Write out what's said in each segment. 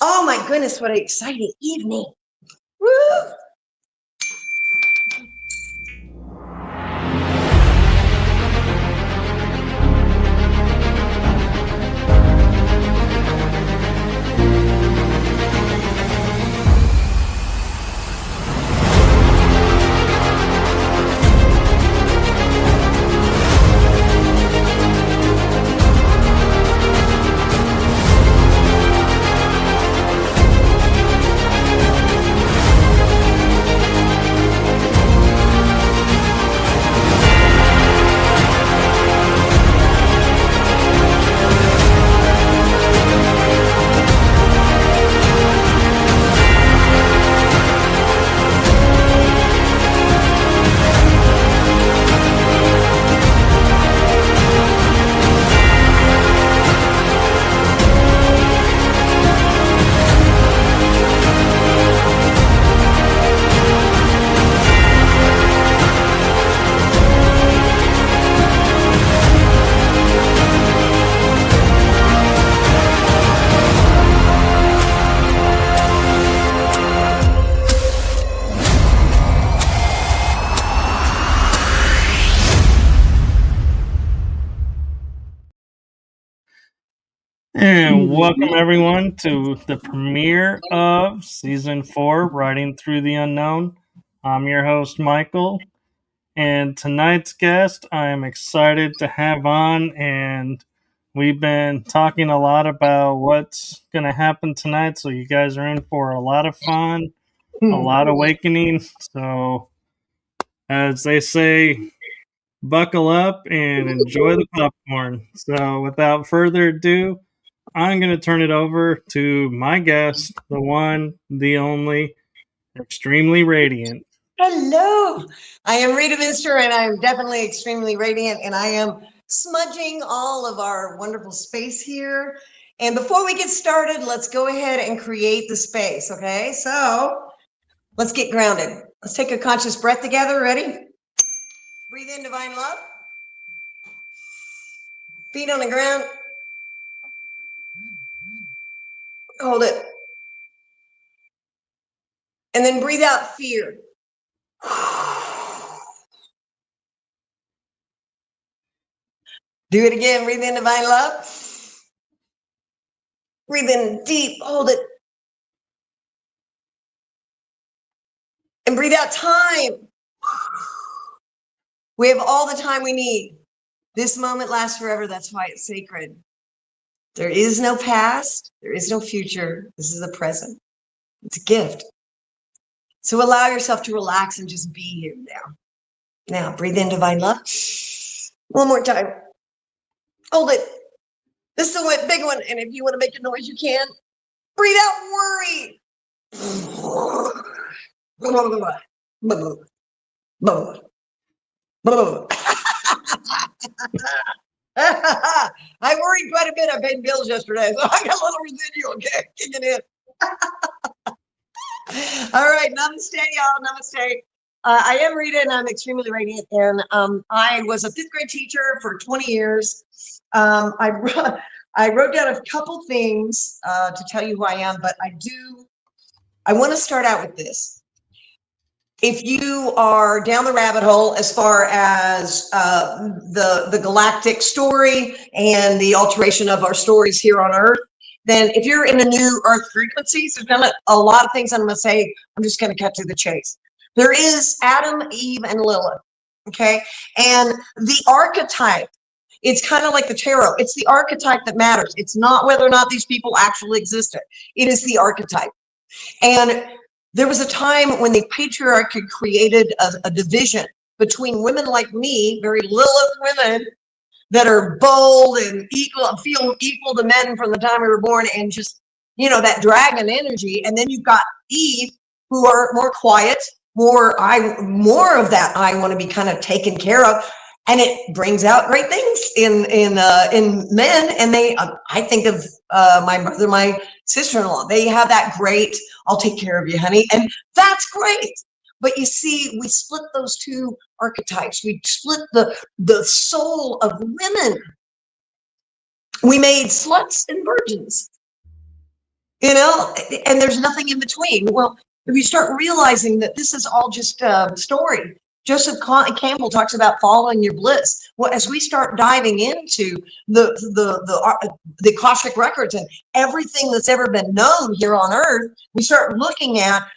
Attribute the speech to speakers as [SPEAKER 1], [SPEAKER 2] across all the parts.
[SPEAKER 1] Oh my goodness, what an exciting evening. Woo!
[SPEAKER 2] And welcome everyone to the premiere of Season 4, Riding Through the Unknown. I'm your host, Michael, and tonight's guest I am excited to have on, and we've been talking a lot about what's going to happen tonight, so you guys are in for a lot of fun, a lot of awakening. So, as they say, buckle up and enjoy the popcorn. So, without further ado, I'm going to turn it over to my guest, the one, the only, extremely radiant.
[SPEAKER 1] Hello, I am Rita Minster, and I'm definitely extremely radiant, and I am smudging all of our wonderful space here. And before we get started, let's go ahead and create the space, okay? So let's get grounded. Let's take a conscious breath together. Ready? Breathe in divine love. Feet on the ground. Hold it. And then breathe out fear. Do it again. Breathe in divine love. Breathe in deep. Hold it. And breathe out time. We have all the time we need. This moment lasts forever. That's why it's sacred. There is no past. There is no future. This is the present. It's a gift. So allow yourself to relax and just be here now. Now, breathe in divine love. One more time. Hold it. This is the big one. And if you want to make a noise, you can. Breathe out worry. I worried quite a bit. I paid bills yesterday, so I got a little residual kicking in. All right, namaste, y'all. Namaste. I am Rita, and I'm extremely radiant. And I was a fifth grade teacher for 20 years. I wrote down a couple things to tell you who I am, but I want to start out with this. If you are down the rabbit hole as far as the galactic story and the alteration of our stories here on Earth, then if you're in the new Earth frequencies, there's a lot of things I'm going to say. I'm just going to cut to the chase. There is Adam, Eve, and Lilith, okay? And the archetype, it's kind of like the tarot. It's the archetype that matters. It's not whether or not these people actually existed. It is the archetype. And there was a time when the patriarchy created a division between women like me, very Lilith women that are bold and feel equal to men from the time we were born, and just, that dragon energy. And then you've got Eve, who are more quiet, more of that I want to be kind of taken care of. And it brings out great things in men. And I think of my brother, my sister-in-law. They have that great, I'll take care of you, honey. And that's great. But you see, we split those two archetypes. We split the soul of women. We made sluts and virgins. and there's nothing in between. Well, if you start realizing that this is all just a story, Joseph Campbell talks about following your bliss. Well, as we start diving into the Akashic records and everything that's ever been known here on earth, we start looking at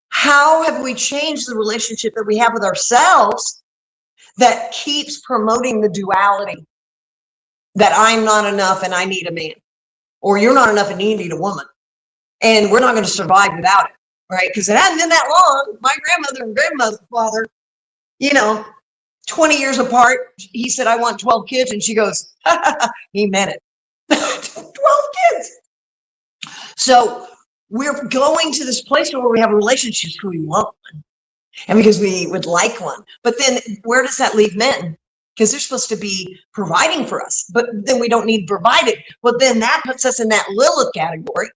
[SPEAKER 1] how have we changed the relationship that we have with ourselves that keeps promoting the duality that I'm not enough and I need a man, or you're not enough and you need a woman, and we're not going to survive without it, right? Because it hadn't been that long. My grandmother and grandfather, 20 years apart, he said, I want 12 kids. And she goes, he meant it. 12 kids. So we're going to this place where we have a relationship who we want one, and because we would like one. But then where does that leave men? Because they're supposed to be providing for us, but then we don't need provided. Well, then that puts us in that Lilith category.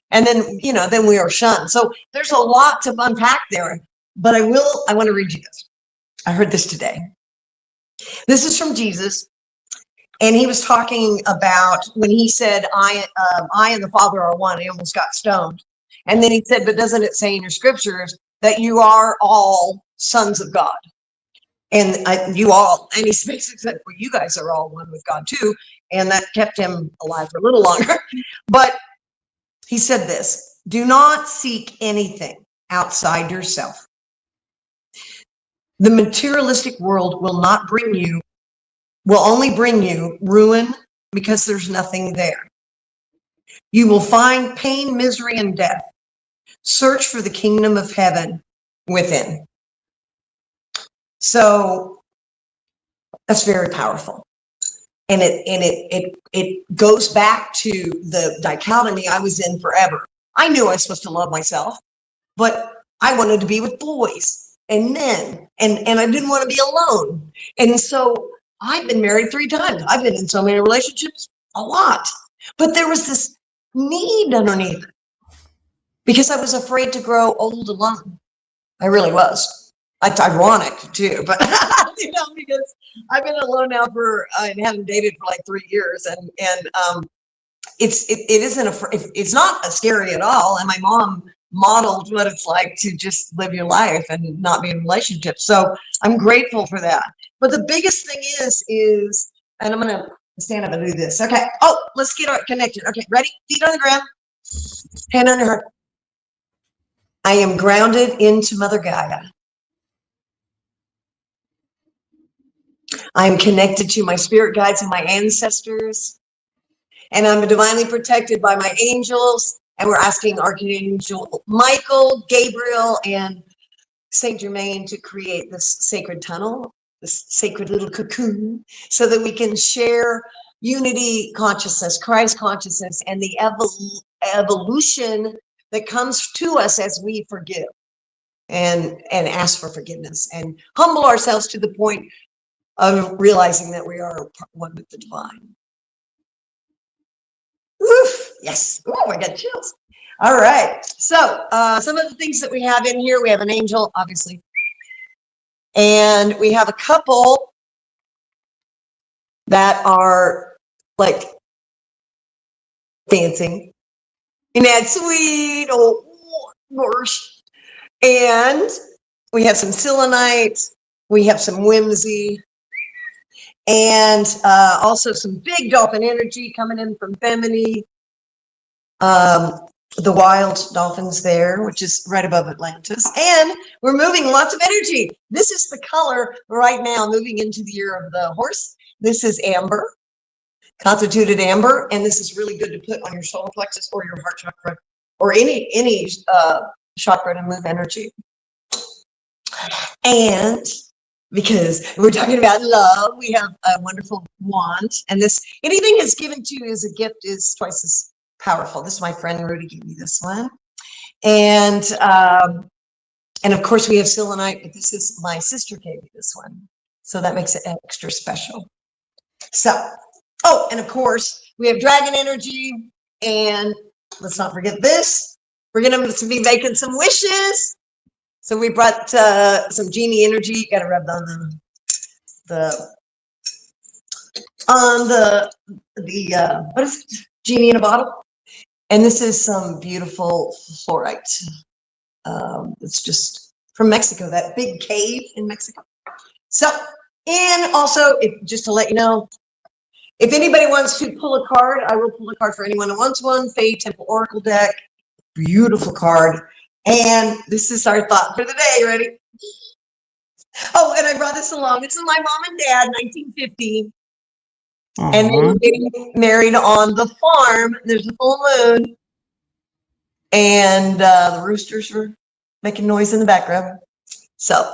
[SPEAKER 1] And then, then we are shunned. So there's a lot to unpack there, but I want to read you this. I heard this today. This is from Jesus. And he was talking about when he said, I and the Father are one. He almost got stoned. And then he said, but doesn't it say in your scriptures that you are all sons of God? And and he basically said, well, you guys are all one with God too. And that kept him alive for a little longer. But he said this, do not seek anything outside yourself. The materialistic world will only bring you ruin because there's nothing there. You will find pain, misery, and death. Search for the kingdom of heaven within. So that's very powerful. And it goes back to the dichotomy I was in forever. I knew I was supposed to love myself, but I wanted to be with boys and men, and I didn't want to be alone. And so I've been married 3 times. I've been in so many relationships, a lot. But there was this need underneath it because I was afraid to grow old alone. I really was. It's ironic too, but because I've been alone now and haven't dated for like 3 years, and it's not scary at all. And my mom modeled what it's like to just live your life and not be in relationships. So I'm grateful for that. But the biggest thing is, and I'm gonna stand up and do this. Okay. Oh, let's get connected. Okay, ready? Feet on the ground, hand on your heart. I am grounded into Mother Gaia. I am connected to my spirit guides and my ancestors, and I'm divinely protected by my angels. And we're asking Archangel Michael, Gabriel, and Saint Germain to create this sacred tunnel, this sacred little cocoon, so that we can share unity consciousness, Christ consciousness, and the evolution that comes to us as we forgive and ask for forgiveness and humble ourselves to the point of realizing that we are one with the divine. Oof, yes. Oh, I got chills. All right. So some of the things that we have in here, we have an angel, obviously. And we have a couple that are like dancing. And that sweet old gosh. And we have some selenite. We have some whimsy. And also some big dolphin energy coming in from Bimini. The wild dolphins there, which is right above Atlantis. And we're moving lots of energy. This is the color right now moving into the year of the horse. This is amber, constituted amber. And this is really good to put on your solar plexus or your heart chakra or any chakra to move energy. And because we're talking about love, we have a wonderful wand. And anything that's given to you as a gift is twice as powerful. This is my friend Rudy gave me this one. And of course we have selenite, but this is my sister gave me this one. So that makes it extra special. So, oh, and of course we have dragon energy, and let's not forget this. We're going to be making some wishes. So we brought some genie energy. You got to rub on the what is it? Genie in a bottle. And this is some beautiful fluorite. It's just from Mexico, that big cave in Mexico. So, and also, just to let you know, if anybody wants to pull a card, I will pull a card for anyone who wants one. Fey Temple Oracle deck, beautiful card. And this is our thought for the day. Ready? Oh, and I brought this along. This is my mom and dad, 1950. And they were getting married on the farm. There's a full moon. And the roosters were making noise in the background. So,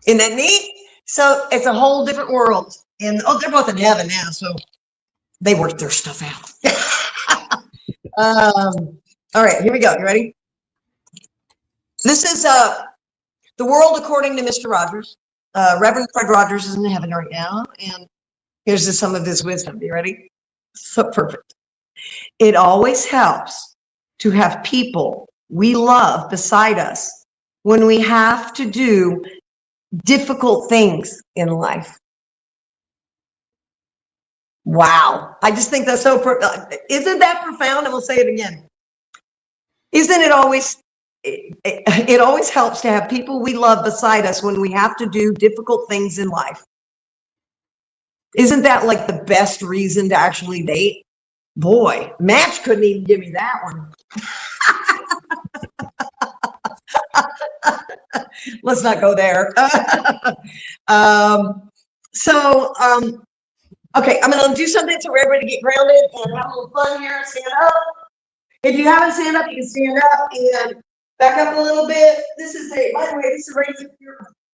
[SPEAKER 1] isn't that neat? So, it's a whole different world. And, they're both in heaven now. So, they worked their stuff out. All right, here we go. You ready? This is the world according to Mr. Rogers. Reverend Fred Rogers is in heaven right now. And here's some of his wisdom. You ready? So perfect. It always helps to have people we love beside us when we have to do difficult things in life. Wow. I just think that's so, isn't that profound? And we'll say it again. Isn't it always, it always helps to have people we love beside us when we have to do difficult things in life. Isn't that like the best reason to actually date? Boy, Match couldn't even give me that one. Let's not go there. Okay, I'm going to do something so everybody get grounded and have a little fun here. Stand up. If you haven't stand up, you can stand up and back up a little bit. This is by the way, this is a Rita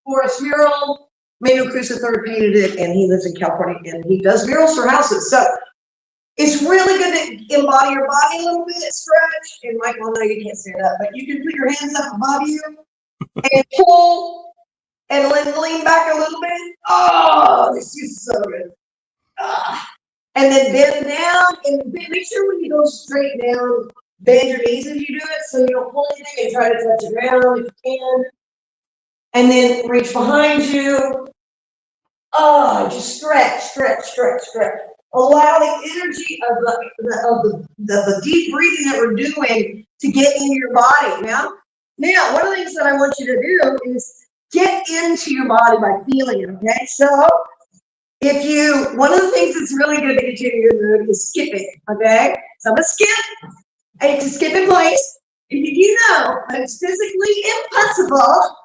[SPEAKER 1] Forest mural. Manuel Cruz III painted it, and he lives in California, and he does murals for houses. So it's really good to embody your body a little bit, stretch. And Michael, I know you can't stand up, but you can put your hands up above you and pull and lean back a little bit. Oh, this is so good. And then bend down, and make sure when you go straight down, bend your knees as you do it, so you don't pull anything and try to touch the ground if you can. And then reach behind you. Oh, just stretch, stretch, stretch, stretch. Allow the energy of the deep breathing that we're doing to get into your body. Now, one of the things that I want you to do is get into your body by feeling it, okay? So, one of the things that's really good to get you in your mood is skipping, okay? So I'm going to skip. I need to skip in place. And did you know that it's physically impossible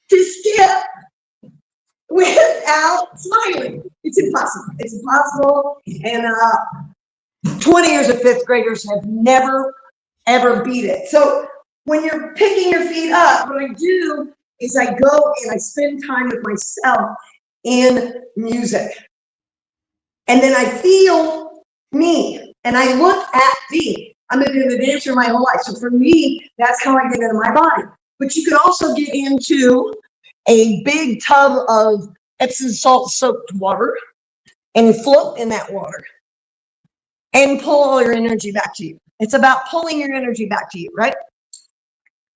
[SPEAKER 1] to skip without smiling? It's impossible. It's impossible. And 20 years of fifth graders have never, ever beat it. So when you're picking your feet up, what I do is I go and I spend time with myself in music. And then I feel me and I look at me. I've been a dancer my whole life. So for me, that's how I get into my body. But you could also get into a big tub of Epsom salt soaked water and float in that water and pull all your energy back to you. It's about pulling your energy back to you, right?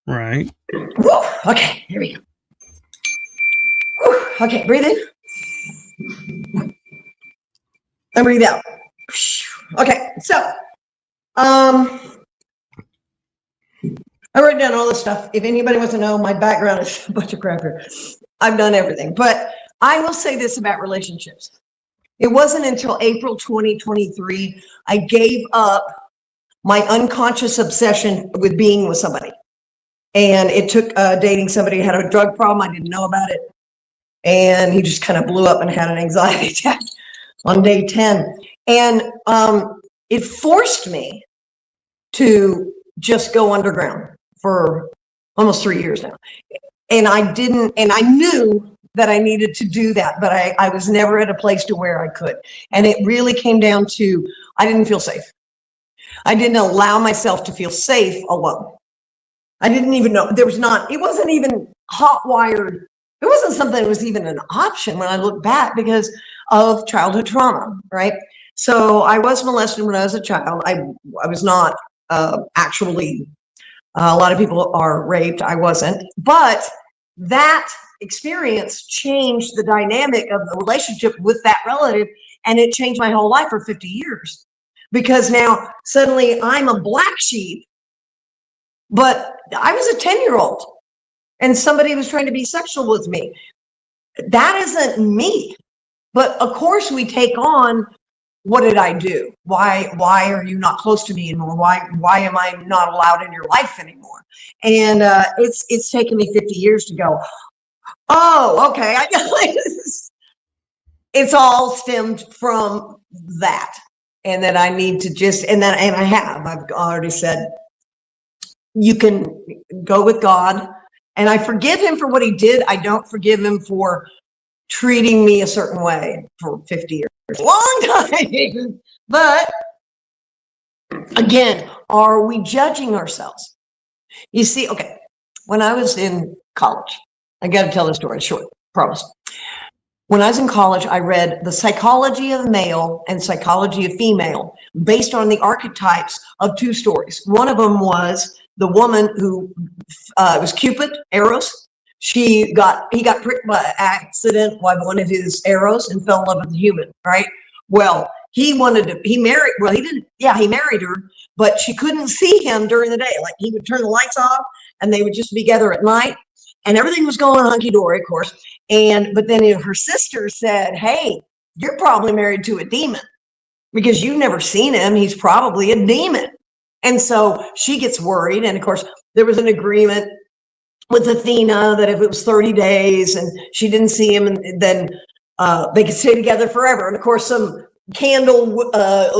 [SPEAKER 2] Right.
[SPEAKER 1] Whoa. Okay, here we go. Whew. Okay, breathe in. And breathe out. Okay, so I wrote down all this stuff. If anybody wants to know, my background is a bunch of crap here. I've done everything. But I will say this about relationships. It wasn't until April 2023 I gave up my unconscious obsession with being with somebody. And it took dating somebody who had a drug problem. I didn't know about it. And he just kind of blew up and had an anxiety attack on day 10. And it forced me to just go underground for almost 3 years now. And I knew that I needed to do that, but I was never at a place to where I could. And it really came down to, I didn't feel safe. I didn't allow myself to feel safe alone. I didn't even know, it wasn't even hot wired. It wasn't something that was even an option when I look back because of childhood trauma, right? So I was molested when I was a child. I was not actually, a lot of people are raped. I wasn't, but that experience changed the dynamic of the relationship with that relative, and it changed my whole life for 50 years. because now suddenly I'm a black sheep, but I was a 10-year-old and somebody was trying to be sexual with me. That isn't me. But of course we take on, what did I do? Why are you not close to me anymore? Why am I not allowed in your life anymore? And it's taken me 50 years to go, oh, okay. It's all stemmed from that. And that I need to just, and I've already said, you can go with God. And I forgive him for what he did. I don't forgive him for treating me a certain way for 50 years. Long time. But again, are we judging ourselves? You see, okay, when I was in college, I got to tell the story short, promise. When I was in college, I read The Psychology of Male and Psychology of Female based on the archetypes of two stories. One of them was the woman who was Cupid, Eros. He got pricked by accident by one of his arrows and fell in love with a human, right? Well, he married her, but she couldn't see him during the day. Like, he would turn the lights off and they would just be together at night, and everything was going hunky-dory, of course. But then her sister said, hey, you're probably married to a demon because you've never seen him. He's probably a demon. And so she gets worried. And of course, there was an agreement with Athena that if it was 30 days and she didn't see him, and then they could stay together forever. And of course, some candle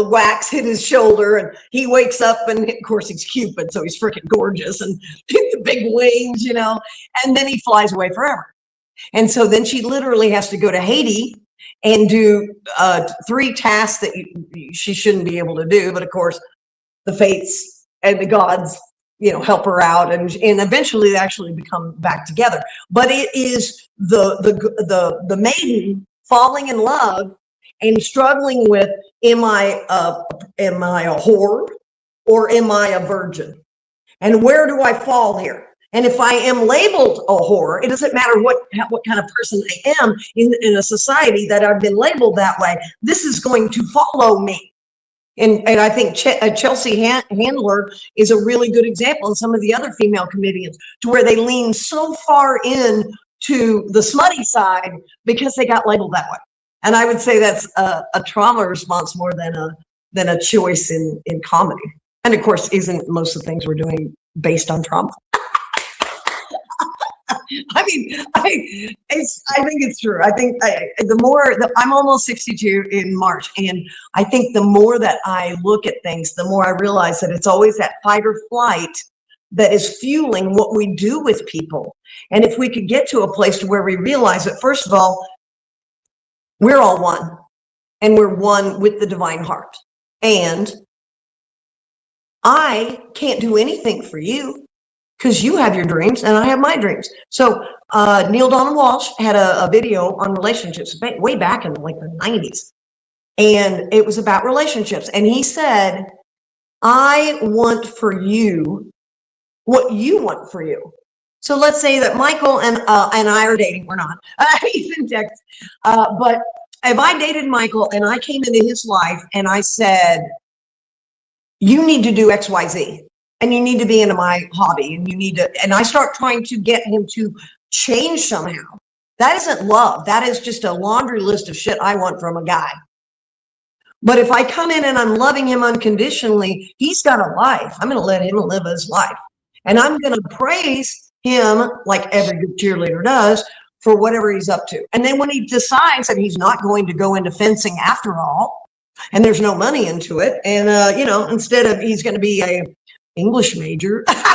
[SPEAKER 1] wax hit his shoulder, and he wakes up, and of course he's Cupid, so he's freaking gorgeous and the big wings, and then he flies away forever. And so then she literally has to go to Haiti and do 3 tasks that she shouldn't be able to do. But of course, the fates and the gods, help her out, and eventually they actually become back together. But it is the maiden falling in love and struggling with, am I a whore or am I a virgin? And where do I fall here? And if I am labeled a whore, it doesn't matter what kind of person I am in a society that I've been labeled that way. This is going to follow me. And I think Chelsea Handler is a really good example, and some of the other female comedians, to where they lean so far in to the smutty side because they got labeled that way. And I would say that's a trauma response more than a choice in comedy. And of course, isn't most of the things we're doing based on trauma? I mean, I think it's true. I think I'm almost 62 in March, and I think the more that I look at things, the more I realize that it's always that fight or flight that is fueling what we do with people. And if we could get to a place to where we realize that, first of all, we're all one, and we're one with the divine heart. And I can't do anything for you, because you have your dreams and I have my dreams. So Neil Donald Walsh had a video on relationships way back in like the 90s. And it was about relationships. And he said, I want for you what you want for you. So let's say that Michael and I are dating. We're not. He's in Texas. But if I dated Michael and I came into his life and I said, you need to do X, Y, Z. And you need to be into my hobby, and I start trying to get him to change somehow. That isn't love. That is just a laundry list of shit I want from a guy. But if I come in and I'm loving him unconditionally, he's got a life. I'm going to let him live his life. And I'm going to praise him like every good cheerleader does for whatever he's up to. And then when he decides that he's not going to go into fencing after all, and there's no money into it, and instead of he's going to be a English major, then,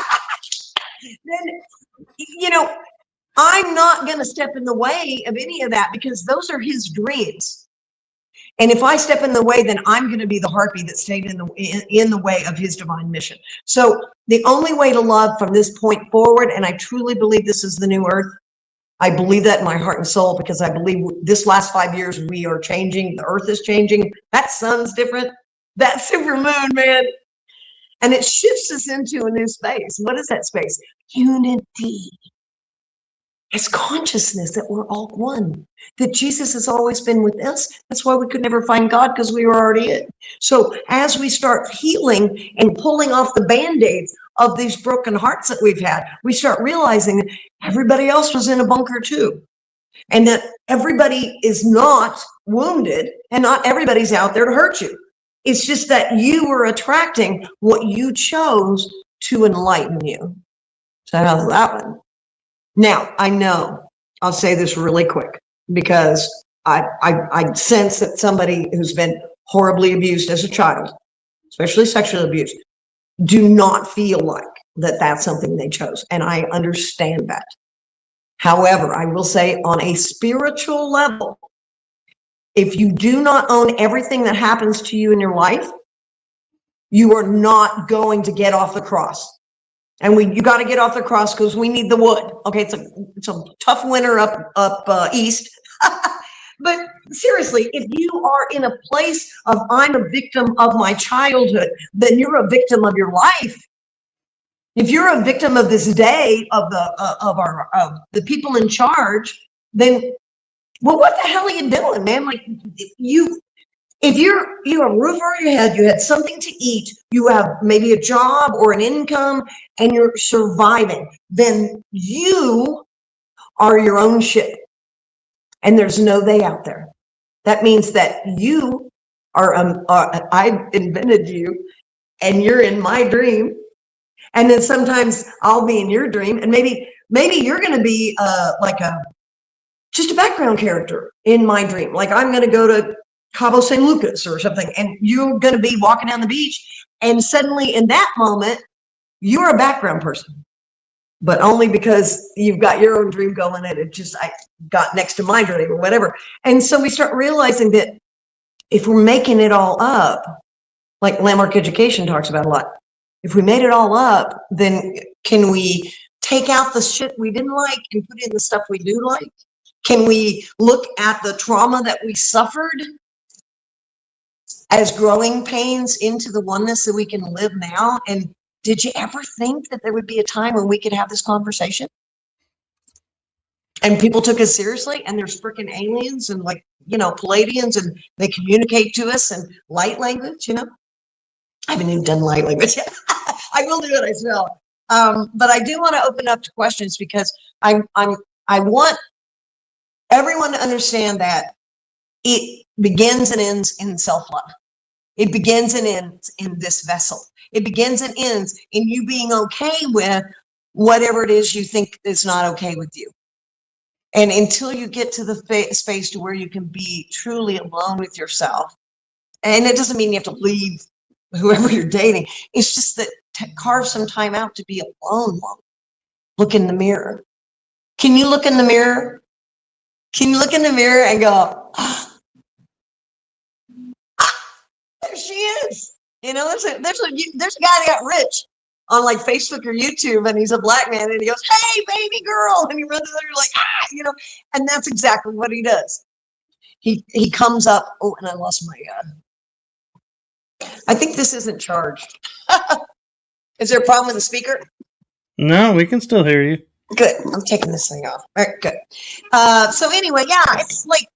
[SPEAKER 1] I'm not going to step in the way of any of that, because those are his dreams. And if I step in the way, then I'm going to be the harpy that stayed in the way of his divine mission. So the only way to love from this point forward, and I truly believe this is the new earth. I believe that in my heart and soul, because I believe this last 5 years we are changing. The earth is changing. That sun's different. That super moon, man. And it shifts us into a new space. What is that space? Unity. is consciousness that we're all one, that Jesus has always been with us. That's why we could never find God, because we were already it. So as we start healing and pulling off the Band-Aids of these broken hearts that we've had, we start realizing that everybody else was in a bunker too. And that everybody is not wounded and not everybody's out there to hurt you. It's just that you were attracting what you chose to enlighten you. So how's that one? Now, I know, I'll say this really quick, because I sense that somebody who's been horribly abused as a child, especially sexually abused, do not feel like that that's something they chose. And I understand that. However, I will say on a spiritual level, if you do not own everything that happens to you in your life, you are not going to get off the cross. And you got to get off the cross because we need the wood. Okay, it's a tough winter up east. But seriously, if you are in a place of I'm a victim of my childhood, then you're a victim of your life. If you're a victim of this day of the people in charge, then well, what the hell are you doing, man? Like if you have a roof over your head, you had something to eat, you have maybe a job or an income, and you're surviving, then you are your own ship. And there's no they out there. That means that you are, I invented you, and you're in my dream. And then sometimes I'll be in your dream, and maybe you're going to be just a background character in my dream. Like I'm going to go to Cabo San Lucas or something, and you're going to be walking down the beach, and suddenly in that moment, you're a background person, but only because you've got your own dream going, and I got next to my dream or whatever. And so we start realizing that if we're making it all up, like Landmark Education talks about a lot, if we made it all up, then can we take out the shit we didn't like and put in the stuff we do like? Can we look at the trauma that we suffered as growing pains into the oneness that we can live now? And did you ever think that there would be a time when we could have this conversation? And people took us seriously, and there's freaking aliens and Palladians, and they communicate to us in light language, I haven't even done light language yet. I will do it, I will. But I do want to open up to questions, because I want everyone to understand that it begins and ends in self-love. It begins and ends in this vessel. It begins and ends in you being okay with whatever it is you think is not okay with you. And until you get to the space to where you can be truly alone with yourself, and it doesn't mean you have to leave whoever you're dating. It's just that carve some time out to be alone. Look in the mirror. Can you look in the mirror? Can you look in the mirror and go, there she is. There's a guy that got rich on like Facebook or YouTube, and he's a black man, and he goes, hey, baby girl. And he runs there, you're like, and that's exactly what he does. He comes up. Oh, and I lost my, I think this isn't charged. Is there a problem with the speaker?
[SPEAKER 2] No, we can still hear you.
[SPEAKER 1] Good. I'm taking this thing off. All right, good. So anyway, yeah, it's like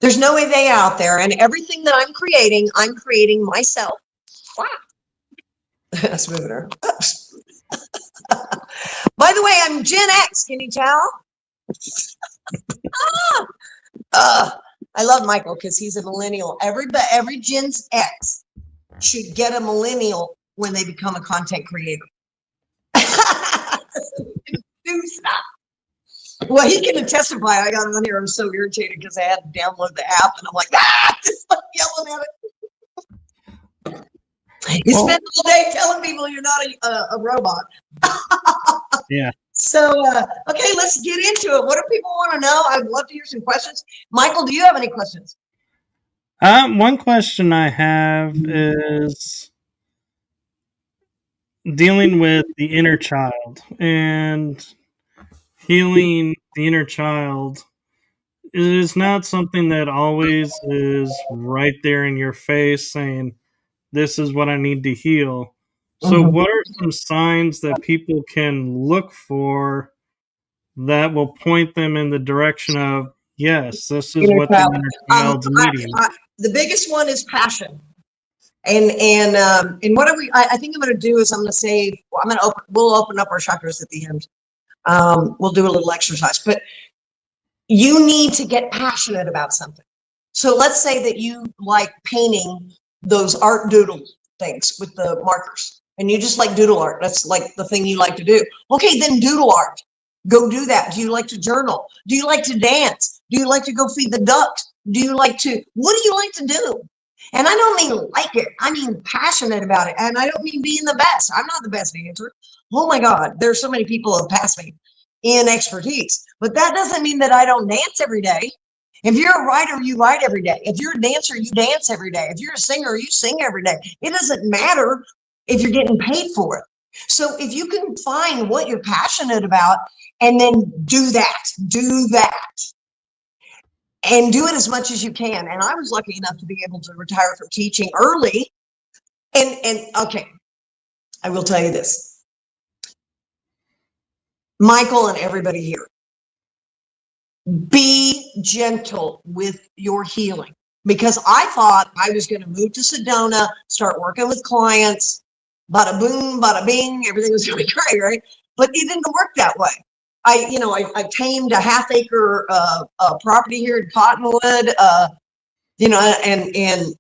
[SPEAKER 1] there's no way they out there, and everything that I'm creating myself. Wow. Let's move it around. By the way, I'm Gen X. Can you tell? I love Michael because he's a millennial. Every Gen X should get a millennial when they become a content creator. Do stuff. Well, he can testify. I got on here. I'm so irritated because I had to download the app, and I'm like, just like yelling at it. You spend all day telling people you're not a robot.
[SPEAKER 2] Yeah.
[SPEAKER 1] So, okay, let's get into it. What do people want to know? I'd love to hear some questions. Michael, do you have any questions?
[SPEAKER 2] One question I have is dealing with the inner child and healing the inner child. It is not something that always is right there in your face saying, this is what I need to heal. So what are some signs that people can look for that will point them in the direction of, yes, this is
[SPEAKER 1] Inner
[SPEAKER 2] what the
[SPEAKER 1] child.
[SPEAKER 2] inner child's needing.
[SPEAKER 1] The biggest one is passion. And what are we? I think I'm going to do is I'm going to say we'll open up our chakras at the end. We'll do a little exercise, but you need to get passionate about something. So let's say that you like painting those art doodle things with the markers, and you just like doodle art. That's like the thing you like to do. Okay, then doodle art. Go do that. Do you like to journal? Do you like to dance? Do you like to go feed the ducks? What do you like to do? And I don't mean like it. I mean passionate about it. And I don't mean being the best. I'm not the best dancer. Oh my God, there's so many people who have passed me in expertise. But that doesn't mean that I don't dance every day. If you're a writer, you write every day. If you're a dancer, you dance every day. If you're a singer, you sing every day. It doesn't matter if you're getting paid for it. So if you can find what you're passionate about and then do that. And do it as much as you can. And I was lucky enough to be able to retire from teaching early. And okay, I will tell you this. Michael and everybody here, be gentle with your healing. Because I thought I was going to move to Sedona, start working with clients, bada boom, bada bing, everything was going to be great, right? But it didn't work that way. I tamed a half-acre property here in Cottonwood, and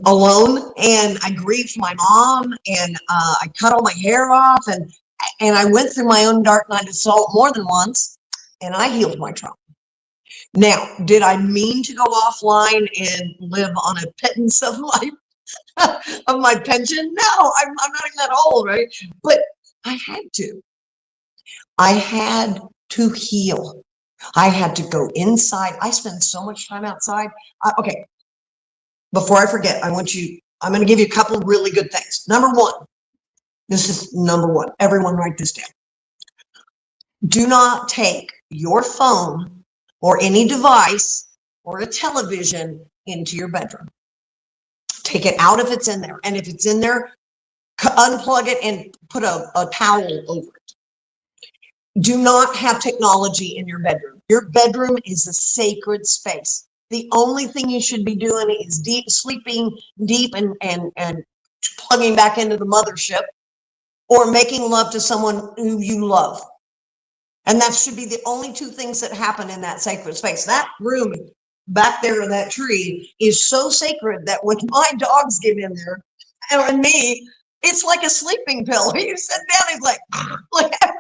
[SPEAKER 1] alone, and I grieved my mom, and I cut all my hair off, and I went through my own dark night of salt more than once, and I healed my trauma. Now, did I mean to go offline and live on a pittance of my pension? No, I'm not even that old, right? But I had to. I had to heal. I had to go inside. I spend so much time outside. Okay, before I forget, I'm going to give you a couple of really good things. Number one, this is number one. Everyone write this down. Do not take your phone or any device or a television into your bedroom. Take it out if it's in there. And if it's in there, unplug it and put a towel over it. Do not have technology in your bedroom. Your bedroom is a sacred space. The only thing you should be doing is sleeping deep and plugging back into the mothership, or making love to someone who you love. And that should be the only two things that happen in that sacred space. That room back there in that tree is so sacred that when my dogs get in there, and me, it's like a sleeping pill. You sit down, it's like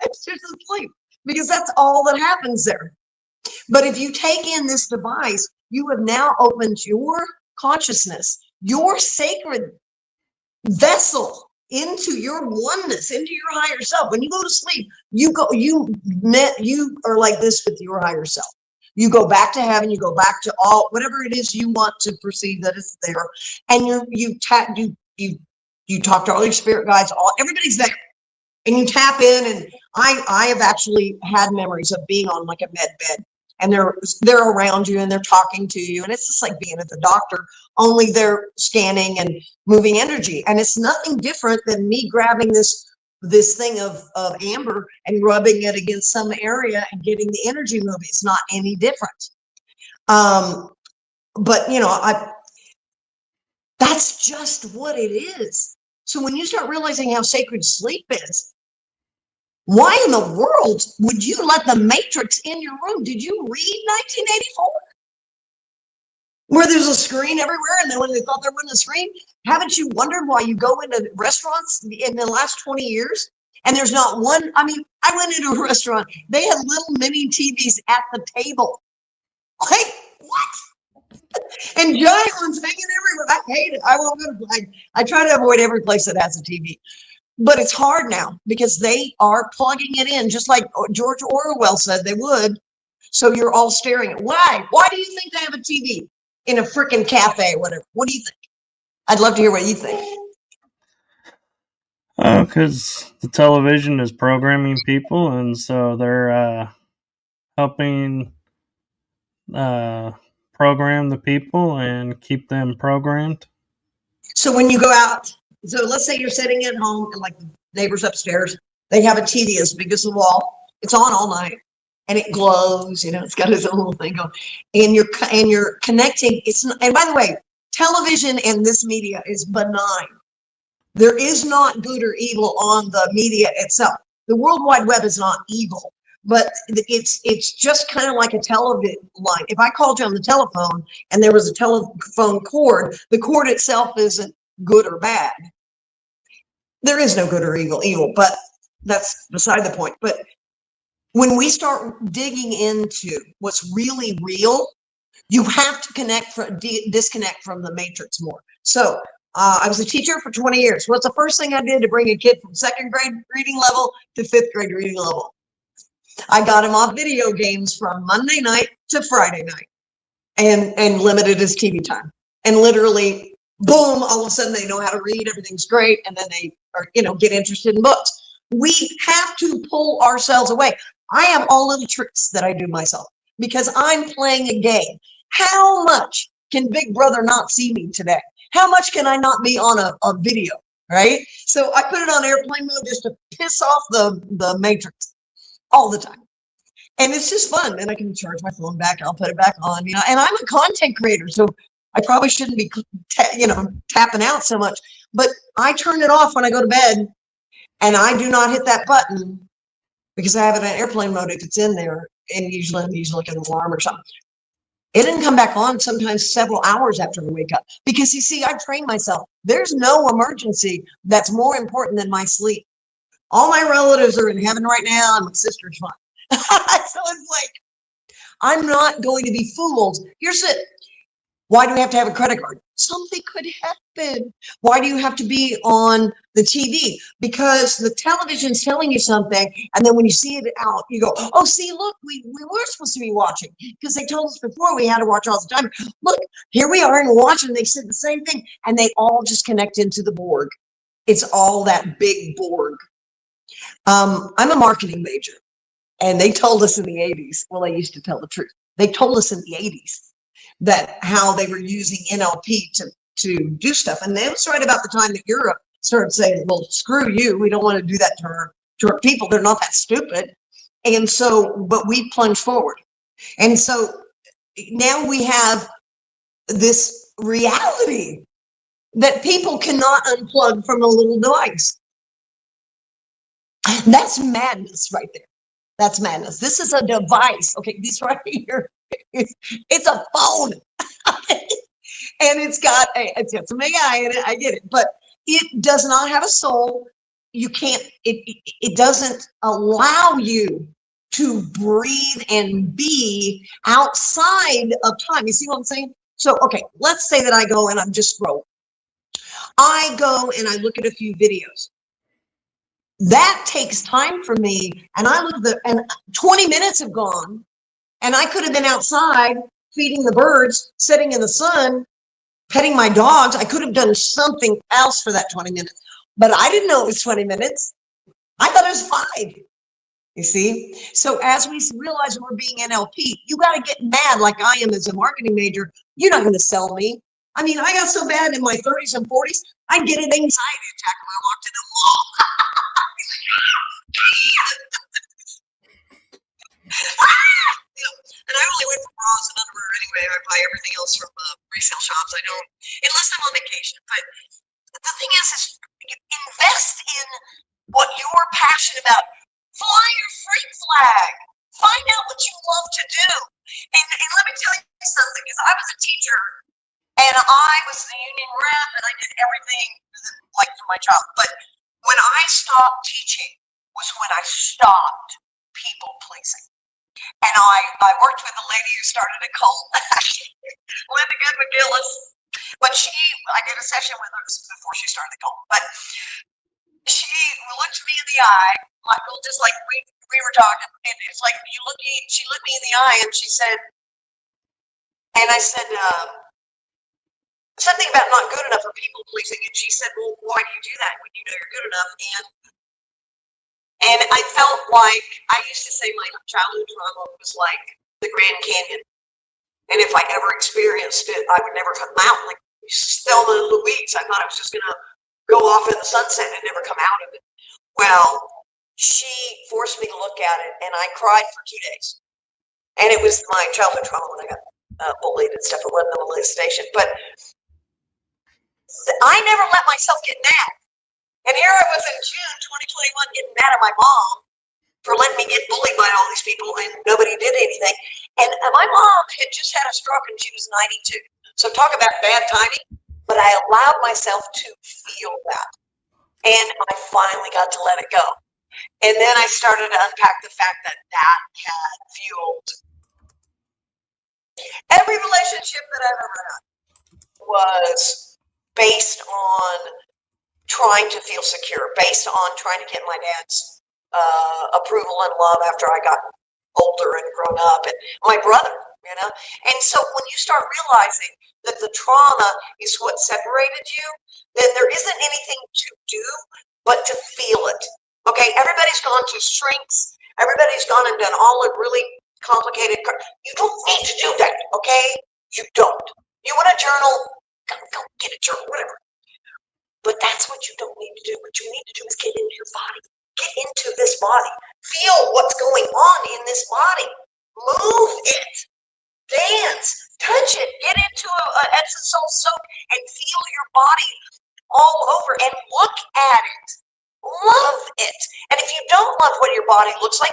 [SPEAKER 1] it's just asleep, because that's all that happens there. But if you take in this device, you have now opened your consciousness, your sacred vessel, into your oneness, into your higher self. When you go to sleep, you are like this with your higher self. You go back to heaven, you go back to all whatever it is you want to perceive that is there, and you talk to all your spirit guides, everybody's there, and you tap in. And I have actually had memories of being on like a med bed, and they're around you and they're talking to you, and it's just like being at the doctor, only they're scanning and moving energy. And it's nothing different than me grabbing this thing of amber and rubbing it against some area and getting the energy moving. It's not any different. But that's just what it is. So when you start realizing how sacred sleep is, why in the world would you let the Matrix in your room? Did you read 1984? Where there's a screen everywhere, and then when they thought there wasn't a screen, haven't you wondered why you go into restaurants in the last 20 years and there's not one? I mean, I went into a restaurant, they had little mini TVs at the table. Like, what? And giant ones hanging everywhere. I hate it. I won't go to, I try to avoid every place that has a TV. But it's hard now because they are plugging it in, just like George Orwell said they would. So you're all staring at. Why? Why do you think they have a TV in a freaking cafe or whatever? What do you think? I'd love to hear what you think.
[SPEAKER 2] Because the television is programming people, and so they're helping program the people and keep them programmed.
[SPEAKER 1] So when you go out, so let's say you're sitting at home and like the neighbors upstairs, they have a TV as big as the wall, It's on all night. And it glows, it's got its own little thing going. And you're connecting. And by the way, television and this media is benign. There is not good or evil on the media itself. The World Wide Web is not evil, but it's just kind of like a television line. If I called you on the telephone and there was a telephone cord, the cord itself isn't good or bad. There is no good or evil, but that's beside the point. But when we start digging into what's really real, you have to disconnect from the matrix more. So I was a teacher for 20 years. What's the first thing I did to bring a kid from second grade reading level to fifth grade reading level? I got him off video games from Monday night to Friday night and limited his TV time. And literally, boom, all of a sudden they know how to read, everything's great, and then they are, get interested in books. We have to pull ourselves away. I have all little tricks that I do myself because I'm playing a game. How much can Big Brother not see me today? How much can I not be on a video, right? So I put it on airplane mode just to piss off the matrix all the time. And it's just fun. And I can charge my phone back. I'll put it back on, and I'm a content creator. So I probably shouldn't be, tapping out so much. But I turn it off when I go to bed. And I do not hit that button because I have it on airplane mode if it's in there. And usually I'm looking at an alarm or something. It didn't come back on sometimes several hours after I wake up. Because you see, I train myself. There's no emergency that's more important than my sleep. All my relatives are in heaven right now, and my sister's fine. So it's like, I'm not going to be fooled. Here's it. Why do we have to have a credit card? Something could happen. Why do you have to be on the TV? Because the television's telling you something, and then when you see it out, you go, oh, see, look, we were supposed to be watching because they told us before we had to watch all the time. Look, here we are and we're watching. They said the same thing, and they all just connect into the Borg. It's all that big Borg. I'm a marketing major, and they told us in the 80s, well, they used to tell the truth. They told us in the 80s that how they were using NLP to do stuff. And that was right about the time that Europe started saying, well, screw you. We don't want to do that to our people. They're not that stupid. And so, but we plunged forward. And so now we have this reality that people cannot unplug from a little device. That's madness right there. That's madness. This is a device. Okay, this right here. It's a phone. And it's got some AI in it. I get it. But it does not have a soul. You can't, it doesn't allow you to breathe and be outside of time. You see what I'm saying? So, okay, let's say that I go and I'm just scrolling. I go and I look at a few videos. That takes time for me. And I look and 20 minutes have gone. And I could have been outside feeding the birds, sitting in the sun, petting my dogs. I could have done something else for that 20 minutes, but I didn't know it was 20 minutes. I thought it was 5. You see? So as we realize we're being NLP, you got to get mad like I am as a marketing major. You're not going to sell me. I mean, I got so bad in my 30s and 40s, I'd get an anxiety attack when I walked in the mall. And I only went for bras and underwear anyway. I buy everything else from resale shops. I don't, unless I'm on vacation. But the thing is invest in what you're passionate about. Fly your freak flag. Find out what you love to do. And let me tell you something, because I was a teacher and I was the union rep and I did everything like for my job. But when I stopped teaching was when I stopped people pleasing. And I worked with a lady who started a cult, Linda Good McGillis. But I did a session with her before she started the cult. But she looked me in the eye, Michael, just like we were talking. And it's like she looked me in the eye and she said, and I said, something about not good enough for people pleasing. And she said, well, why do you do that when you know you're good enough? And I felt like, I used to say my childhood trauma was like the Grand Canyon. And if I ever experienced it, I would never come out. Like Thelma and Louise, I thought I was just going to go off in the sunset and never come out of it. Well, she forced me to look at it, and I cried for 2 days. And it was my childhood trauma when I got bullied and stuff. It wasn't the molestation, but I never let myself get mad. And here I was in June 2021 getting mad at my mom for letting me get bullied by all these people, and nobody did anything. And my mom had just had a stroke, and she was 92. So talk about bad timing. But I allowed myself to feel that. And I finally got to let it go. And then I started to unpack the fact that that had fueled every relationship that I've ever had was based on trying to feel secure, based on trying to get my dad's approval and love after I got older and grown up, and my brother, you know. And so when you start realizing that the trauma is what separated you, then there isn't anything to do but to feel it. Okay, everybody's gone to shrinks. Everybody's gone and done all the really complicated. You don't need to do that, okay? You don't. You want a journal? Go get a journal, whatever. But that's what you don't need to do. What you need to do is get into your body. Get into this body. Feel what's going on in this body. Move it. Dance. Touch it. Get into a Epsom salt soak and feel your body all over and look at it. Love it. And if you don't love what your body looks like,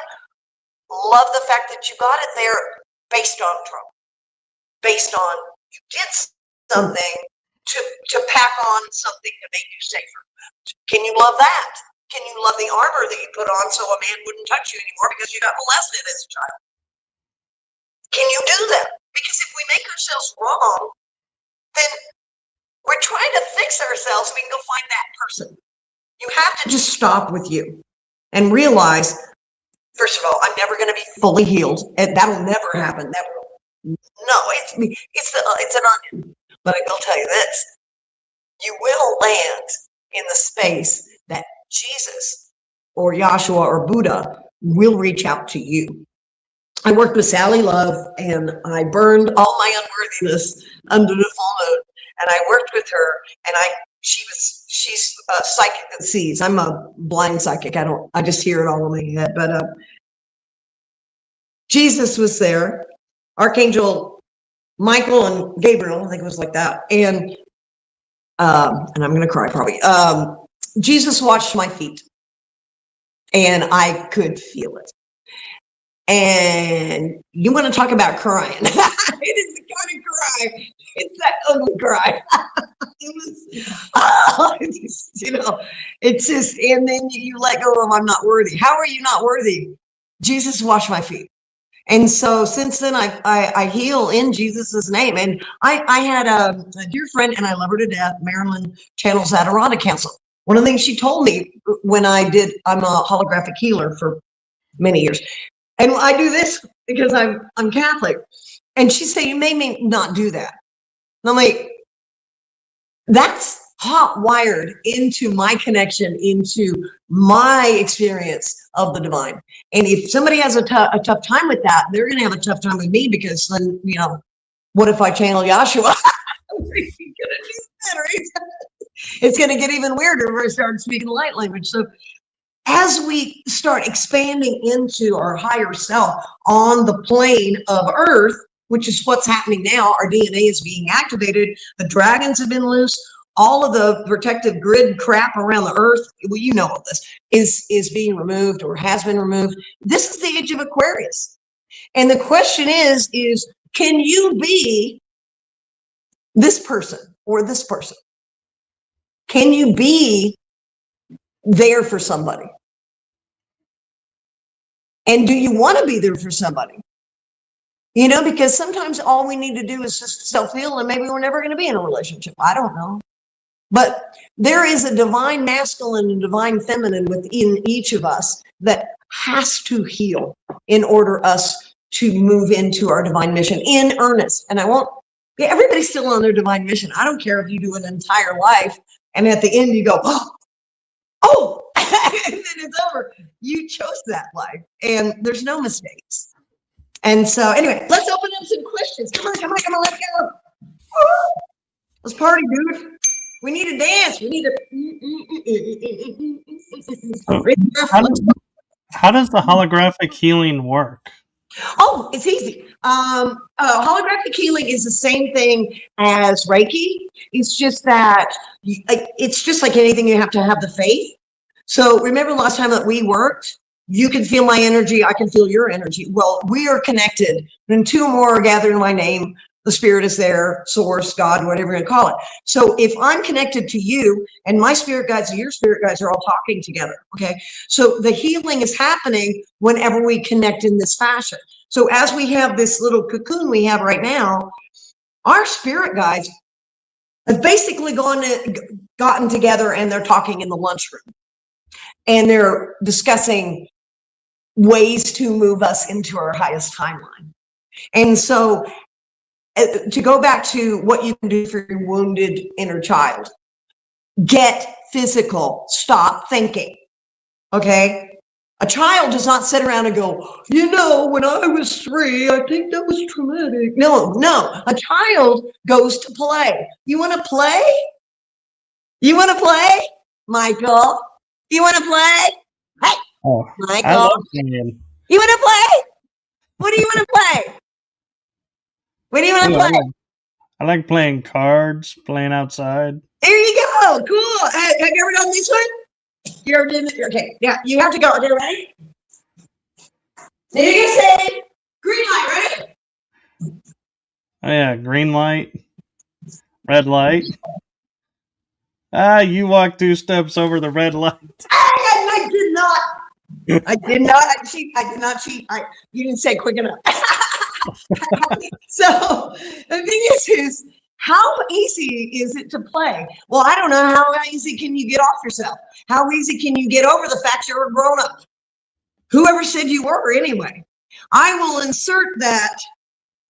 [SPEAKER 1] love the fact that you got it there based on trauma. Based on you did something to pack on something to make you safer. Can you love that? Can you love the armor that you put on so a man wouldn't touch you anymore because you got molested as a child? Can you do that? Because if we make ourselves wrong, then we're trying to fix ourselves. We can go find that person. You have to just stop with you and realize, first of all, I'm never going to be fully healed, and that'll never happen. That will, no, it's an onion. But I will tell you this: you will land in the space that Jesus or Yahshua or Buddha will reach out to you. I worked with Sally Love, and I burned all my unworthiness under the full moon. And I worked with her, and she's a psychic that sees. I'm a blind psychic. I just hear it all in my head. But Jesus was there, Archangel Michael and Gabriel, I think it was like that. And I'm going to cry probably. Jesus watched my feet, and I could feel it. And you want to talk about crying. It is the kind of cry. It's that ugly cry. It's just, and then you let go of, I'm not worthy. How are you not worthy? Jesus washed my feet. And so since then, I heal in Jesus's name. And I had a dear friend, and I love her to death, Marilyn Channel's Adirondack Council. One of the things she told me when I'm a holographic healer for many years. And I do this because I'm Catholic. And she said, you may not do that. And I'm like, that's hot wired into my connection, into my experience of the divine. And if somebody has a tough time with that, they're going to have a tough time with me, because then, what if I channel Yahshua? It's going to get even weirder if I start speaking light language. So as we start expanding into our higher self on the plane of Earth, which is what's happening now, our DNA is being activated. The dragons have been loose. All of the protective grid crap around the Earth, well, you know all this, is being removed or has been removed. This is the age of Aquarius. And the question is can you be this person or this person? Can you be there for somebody? And do you want to be there for somebody? Because sometimes all we need to do is just self-heal, and maybe we're never going to be in a relationship. I don't know. But there is a divine masculine and divine feminine within each of us that has to heal in order us to move into our divine mission in earnest. And everybody's still on their divine mission. I don't care if you do an entire life and at the end you go, oh, and then it's over. You chose that life, and there's no mistakes. And so anyway, let's open up some questions. Come on, let's go. Let's party, dude. We need to dance. We need to.
[SPEAKER 2] How does the holographic healing work?
[SPEAKER 1] Oh, it's easy. Holographic healing is the same thing as Reiki. It's just that it's just like anything, you have to have the faith. So remember last time that we worked, you can feel my energy, I can feel your energy. Well, we are connected. When two or more are gathered in my name, the spirit is there, source, God, whatever you call it. So if I'm connected to you and my spirit guides and your spirit guides are all talking together, okay? So the healing is happening whenever we connect in this fashion. So as we have this little cocoon we have right now, our spirit guides have basically gotten together and they're talking in the lunchroom. And they're discussing ways to move us into our highest timeline. And so to go back to what you can do for your wounded inner child, get physical, stop thinking, okay? A child does not sit around and go, you know, when I was 3, I think that was traumatic. No, a child goes to play. You want to play? You want to play, Michael? You want to play? Hey, Michael.
[SPEAKER 2] I love playing.
[SPEAKER 1] You want to play? What do you want to play? What do you want to play?
[SPEAKER 2] I like playing cards, playing outside.
[SPEAKER 1] There you go. Cool. Have you ever done this one? You ever did it? Okay. Yeah, you have to go. Okay, ready? Now you're going to say green light, ready?
[SPEAKER 2] Oh, yeah. Green light, red light. You walked 2 steps over the red light.
[SPEAKER 1] I did not. I did not cheat. You didn't say quick enough. So the thing is how easy is it to play? Well, I don't know. How easy can you get off yourself? How easy can you get over the fact you're a grown up? Whoever said you were anyway. I will insert that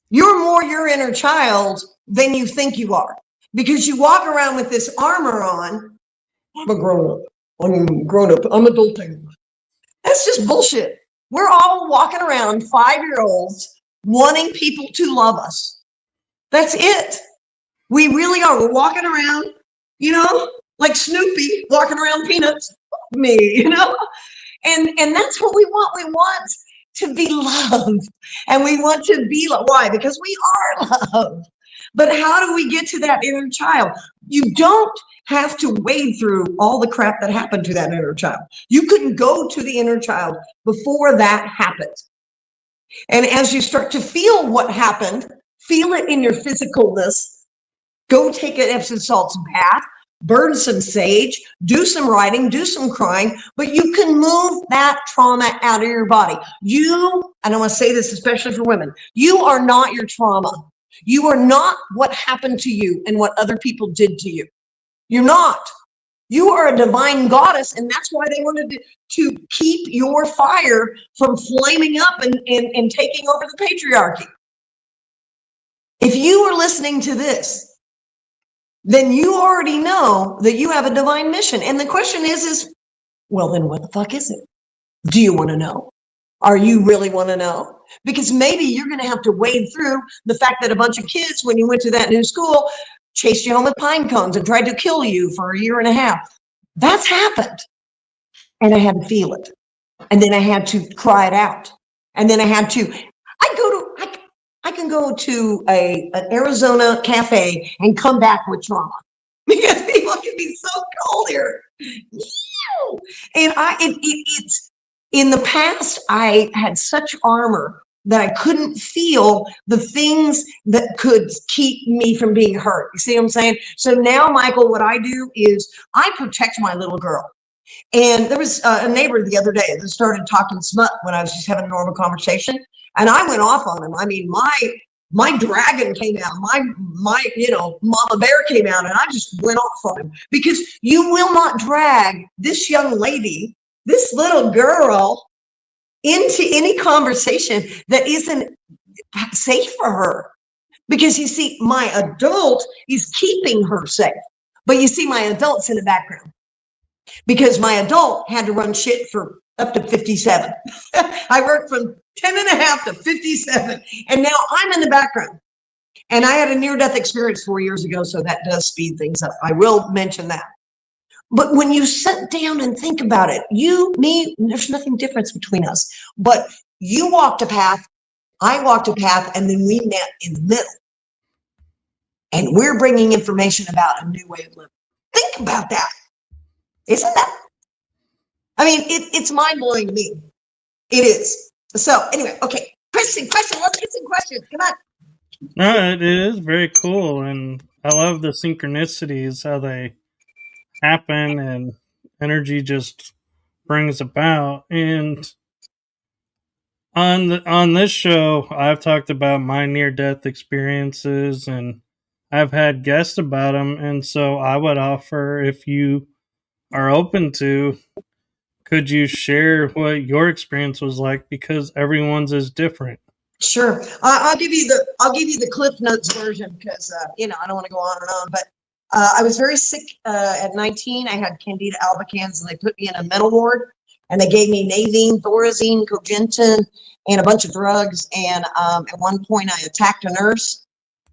[SPEAKER 1] you're more your inner child than you think you are, because you walk around with this armor on. I'm a grown up. I'm grown up. I'm adulting. That's just bullshit. We're all walking around 5-year-olds wanting people to love us. That's it. We really are. We're walking around, you know, like Snoopy walking around Peanuts. Me, you know, and that's what we want. We want to be loved, and we want to be loved. Why? Because we are loved. But how do we get to that inner child? You don't have to wade through all the crap that happened to that inner child. You couldn't go to the inner child before that happened. And as you start to feel what happened, feel it in your physicalness, go take an Epsom salts bath, burn some sage, do some writing, do some crying, but you can move that trauma out of your body. And I want to say this especially for women, you are not your trauma. You are not what happened to you and what other people did to you. You're not. You are a divine goddess, and that's why they wanted to keep your fire from flaming up and taking over the patriarchy. If you are listening to this, then you already know that you have a divine mission. And the question is, well, then what the fuck is it? Do you want to know? Are you really want to know? Because maybe you're going to have to wade through the fact that a bunch of kids, when you went to that new school, chased you home with pine cones and tried to kill you for 1.5 years. That's happened. And I had to feel it. And then I had to cry it out. And then I can go to an Arizona cafe and come back with trauma, because people can be so cold here. And it's in the past, I had such armor that I couldn't feel the things that could keep me from being hurt. You see what I'm saying? So now, Michael, what I do is I protect my little girl. And there was a neighbor the other day that started talking smut when I was just having a normal conversation. And I went off on him. I mean, my dragon came out, my mama bear came out, and I just went off on him, because you will not drag this young lady, this little girl, into any conversation that isn't safe for her. Because you see, my adult is keeping her safe, but you see, my adult's in the background, because my adult had to run shit for up to 57. I worked from 10.5 to 57, and now I'm in the background. And I had a near-death experience 4 years ago, so that does speed things up. I will mention that. But when you sit down and think about it, you, me, there's nothing different between us. But you walked a path, I walked a path, and then we met in the middle. And we're bringing information about a new way of living. Think about that. Isn't that? I mean, it's mind-blowing to me. It is. So anyway, okay. Question. Let's get some questions. Come on.
[SPEAKER 2] No, it is very cool, and I love the synchronicities, how they happen, and energy just brings about. And on this show, I've talked about my near-death experiences, and I've had guests about them. And so I would offer, if you are open to, could you share what your experience was like, because everyone's is different.
[SPEAKER 1] Sure. I'll give you the Cliff Notes version because I don't want to go on and on. But I was very sick at 19. I had Candida albicans, and they put me in a mental ward, and they gave me Navine, Thorazine, Cogentin, and a bunch of drugs. And at one point, I attacked a nurse.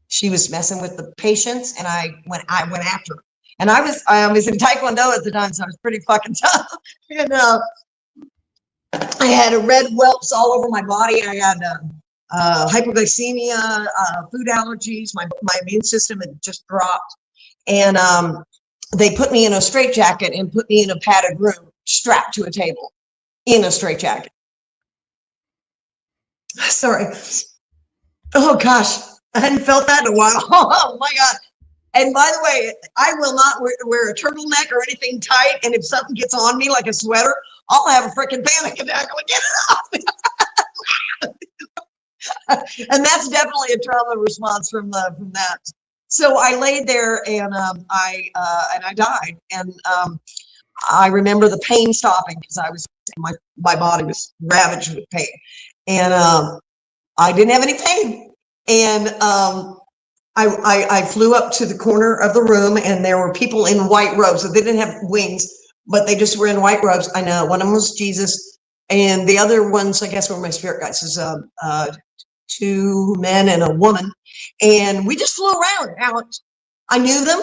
[SPEAKER 1] She was messing with the patients, and I went after her. And I was in Taekwondo at the time, so I was pretty fucking tough. And I had red whelps all over my body. I had hypoglycemia, food allergies. My immune system had just dropped. And they put me in a straitjacket and put me in a padded room, strapped to a table, in a straitjacket. Sorry. Oh gosh, I hadn't felt that in a while. Oh my God. And by the way, I will not wear a turtleneck or anything tight. And if something gets on me like a sweater, I'll have a freaking panic attack. I'm like, get it off. And that's definitely a trauma response from that. So I laid there, and I died. And I remember the pain stopping because my body was ravaged with pain, and I didn't have any pain. And I flew up to the corner of the room, and there were people in white robes. So they didn't have wings, but they just were in white robes. I know one of them was Jesus, and the other ones, I guess, were my spirit guides. There's two men and a woman, and we just flew around out. I knew them,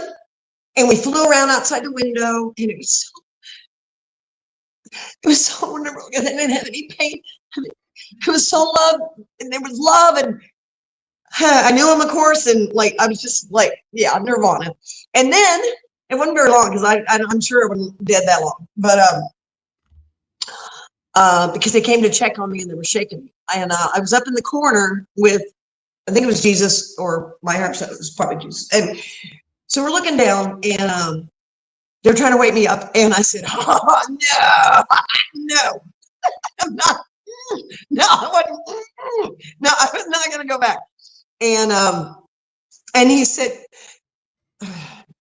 [SPEAKER 1] and we flew around outside the window, and it was so wonderful because I didn't have any pain. I mean, it was so love, and there was love, and I knew him, of course, and I was just yeah, nirvana. And then it wasn't very long because I'm sure it wasn't dead that long, but because they came to check on me and they were shaking me, and I was up in the corner with, I think it was Jesus, or my heart said it was probably Jesus. And so we're looking down, and they're trying to wake me up, and I said, "Oh no, I'm not. No, I wasn't. No, I was not going to go back." And he said,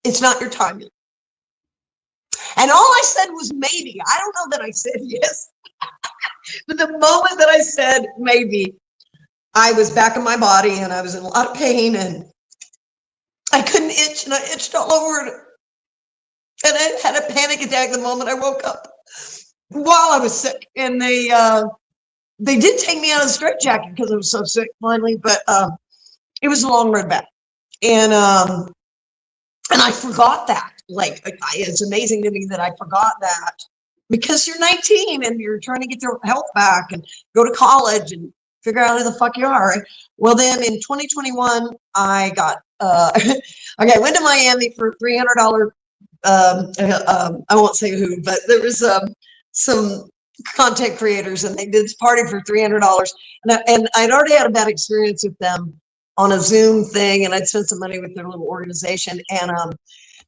[SPEAKER 1] "It's not your time yet." And all I said was maybe. I don't know that I said yes. But the moment that I said maybe, I was back in my body, and I was in a lot of pain, and I couldn't itch, and I itched all over it. And I had a panic attack the moment I woke up while I was sick. And they did take me out of the straitjacket because I was so sick finally, but it was a long road back. And I forgot that. It's amazing to me that I forgot that, because you're 19 and you're trying to get your health back and go to college and figure out who the fuck you are. Right? Well, then in 2021, I got I went to Miami for $300. I won't say who, but there was some content creators, and they did this party for $300. And I'd already had a bad experience with them on a Zoom thing, and I'd spent some money with their little organization, and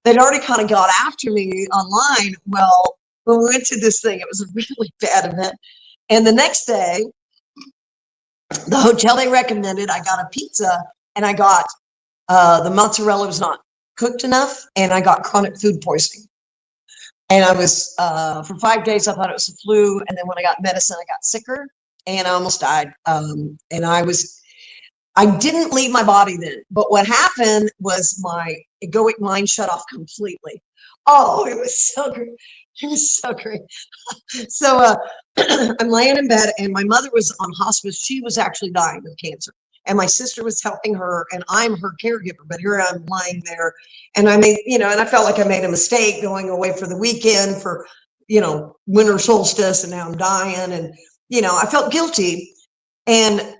[SPEAKER 1] they'd already kind of got after me online. Well, when we went to this thing, it was a really bad event. And the next day, the hotel they recommended, I got a pizza, and I got the mozzarella was not cooked enough, and I got chronic food poisoning. And I was, for 5 days, I thought it was the flu. And then when I got medicine, I got sicker, and I almost died. And I didn't leave my body then. But what happened was my egoic mind shut off completely. Oh, it was so great. It was so great. So I'm laying in bed, and my mother was on hospice. She was actually dying of cancer. and my sister was helping her, and I'm her caregiver, but here I'm lying there, and I made, and I felt like I made a mistake going away for the weekend for, winter solstice, and now I'm dying, and, I felt guilty, and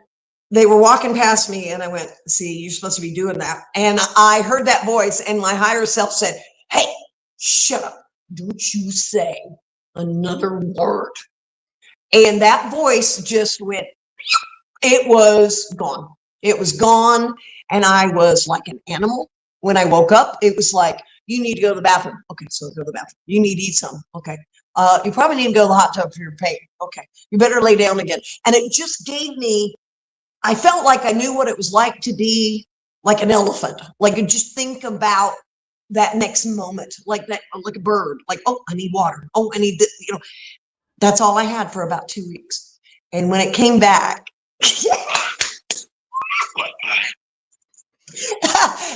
[SPEAKER 1] they were walking past me, and I went, see, you're supposed to be doing that. And I heard that voice, and my higher self said, hey, shut up. Don't you say another word. And that voice just went, it was gone. It was gone. And I was like an animal. When I woke up, it was like, you need to go to the bathroom. Okay, so go to the bathroom. You need to eat something. Okay. You probably need to go to the hot tub for your pain. Okay. You better lay down again. And it just gave me, I felt like I knew what it was like to be like an elephant. Like, just think about that next moment, like a bird, like, oh, I need water. Oh, I need this, that's all I had for about 2 weeks. And when it came back,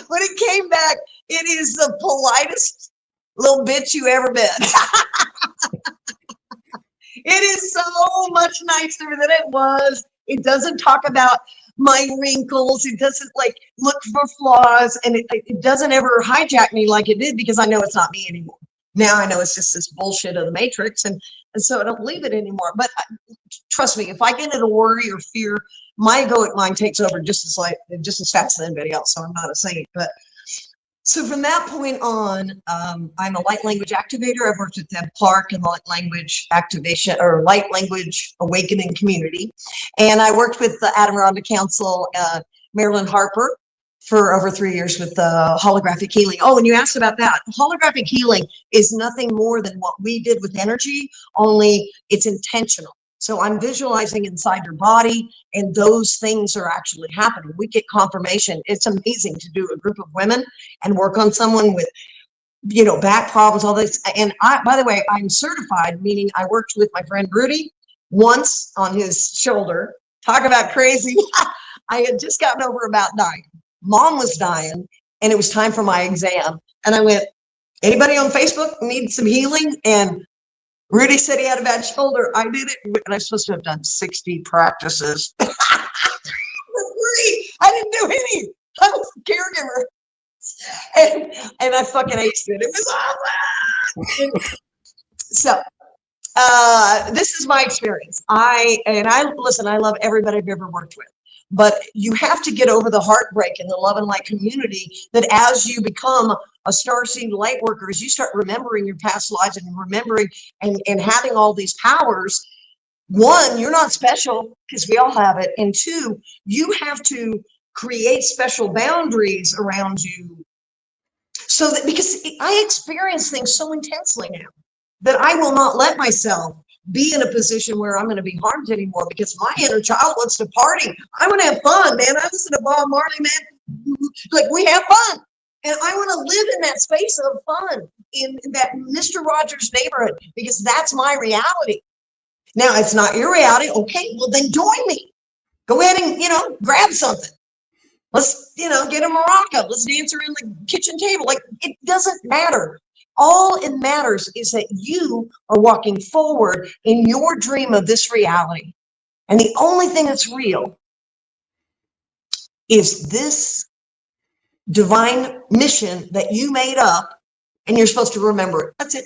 [SPEAKER 1] when it came back, it is the politest little bitch you ever met. It is so much nicer than it was. It doesn't talk about my wrinkles. It doesn't like look for flaws, and it doesn't ever hijack me like it did, because I know it's not me anymore. Now I know it's just this bullshit of the Matrix, and so I don't believe it anymore. But trust me, if I get into worry or fear, my egoic mind takes over just as fast as anybody else. So I'm not a saint. But so from that point on, I'm a light language activator. I've worked with Deb Clark in the light language activation or light language awakening community. And I worked with the Adirondack Council, Marilyn Harper, for over 3 years with holographic healing. Oh, and you asked about that. Holographic healing is nothing more than what we did with energy, only it's intentional. So I'm visualizing inside your body, and those things are actually happening. We get confirmation. It's amazing to do a group of women and work on someone with, back problems, all this. And by the way, I'm certified, meaning I worked with my friend Rudy once on his shoulder. Talk about crazy. I had just gotten over about dying. Mom was dying, and it was time for my exam. And I went, anybody on Facebook need some healing? And Rudy said he had a bad shoulder. I did it, and I'm supposed to have done 60 practices. For free. I didn't do any. I was a caregiver. And I fucking aced it. It was awesome. So this is my experience. I love everybody I've ever worked with. But you have to get over the heartbreak in the love and light community, that as you become a starseed light worker, as you start remembering your past lives and remembering and having all these powers, one, you're not special, because we all have it. And two, you have to create special boundaries around you, so that, because I experience things so intensely now that I will not let myself be in a position where I'm going to be harmed anymore, because my inner child wants to party. I want to have fun, man. I listen to Bob Marley, man. Like, we have fun. And I want to live in that space of fun, in that Mr. Rogers neighborhood, because that's my reality. Now, it's not your reality. Okay, well, then join me. Go ahead and, grab something. Let's, get a maraca. Let's dance around the kitchen table. Like, it doesn't matter. All it matters is that you are walking forward in your dream of this reality. And the only thing that's real is this divine mission that you made up, and you're supposed to remember it. That's it.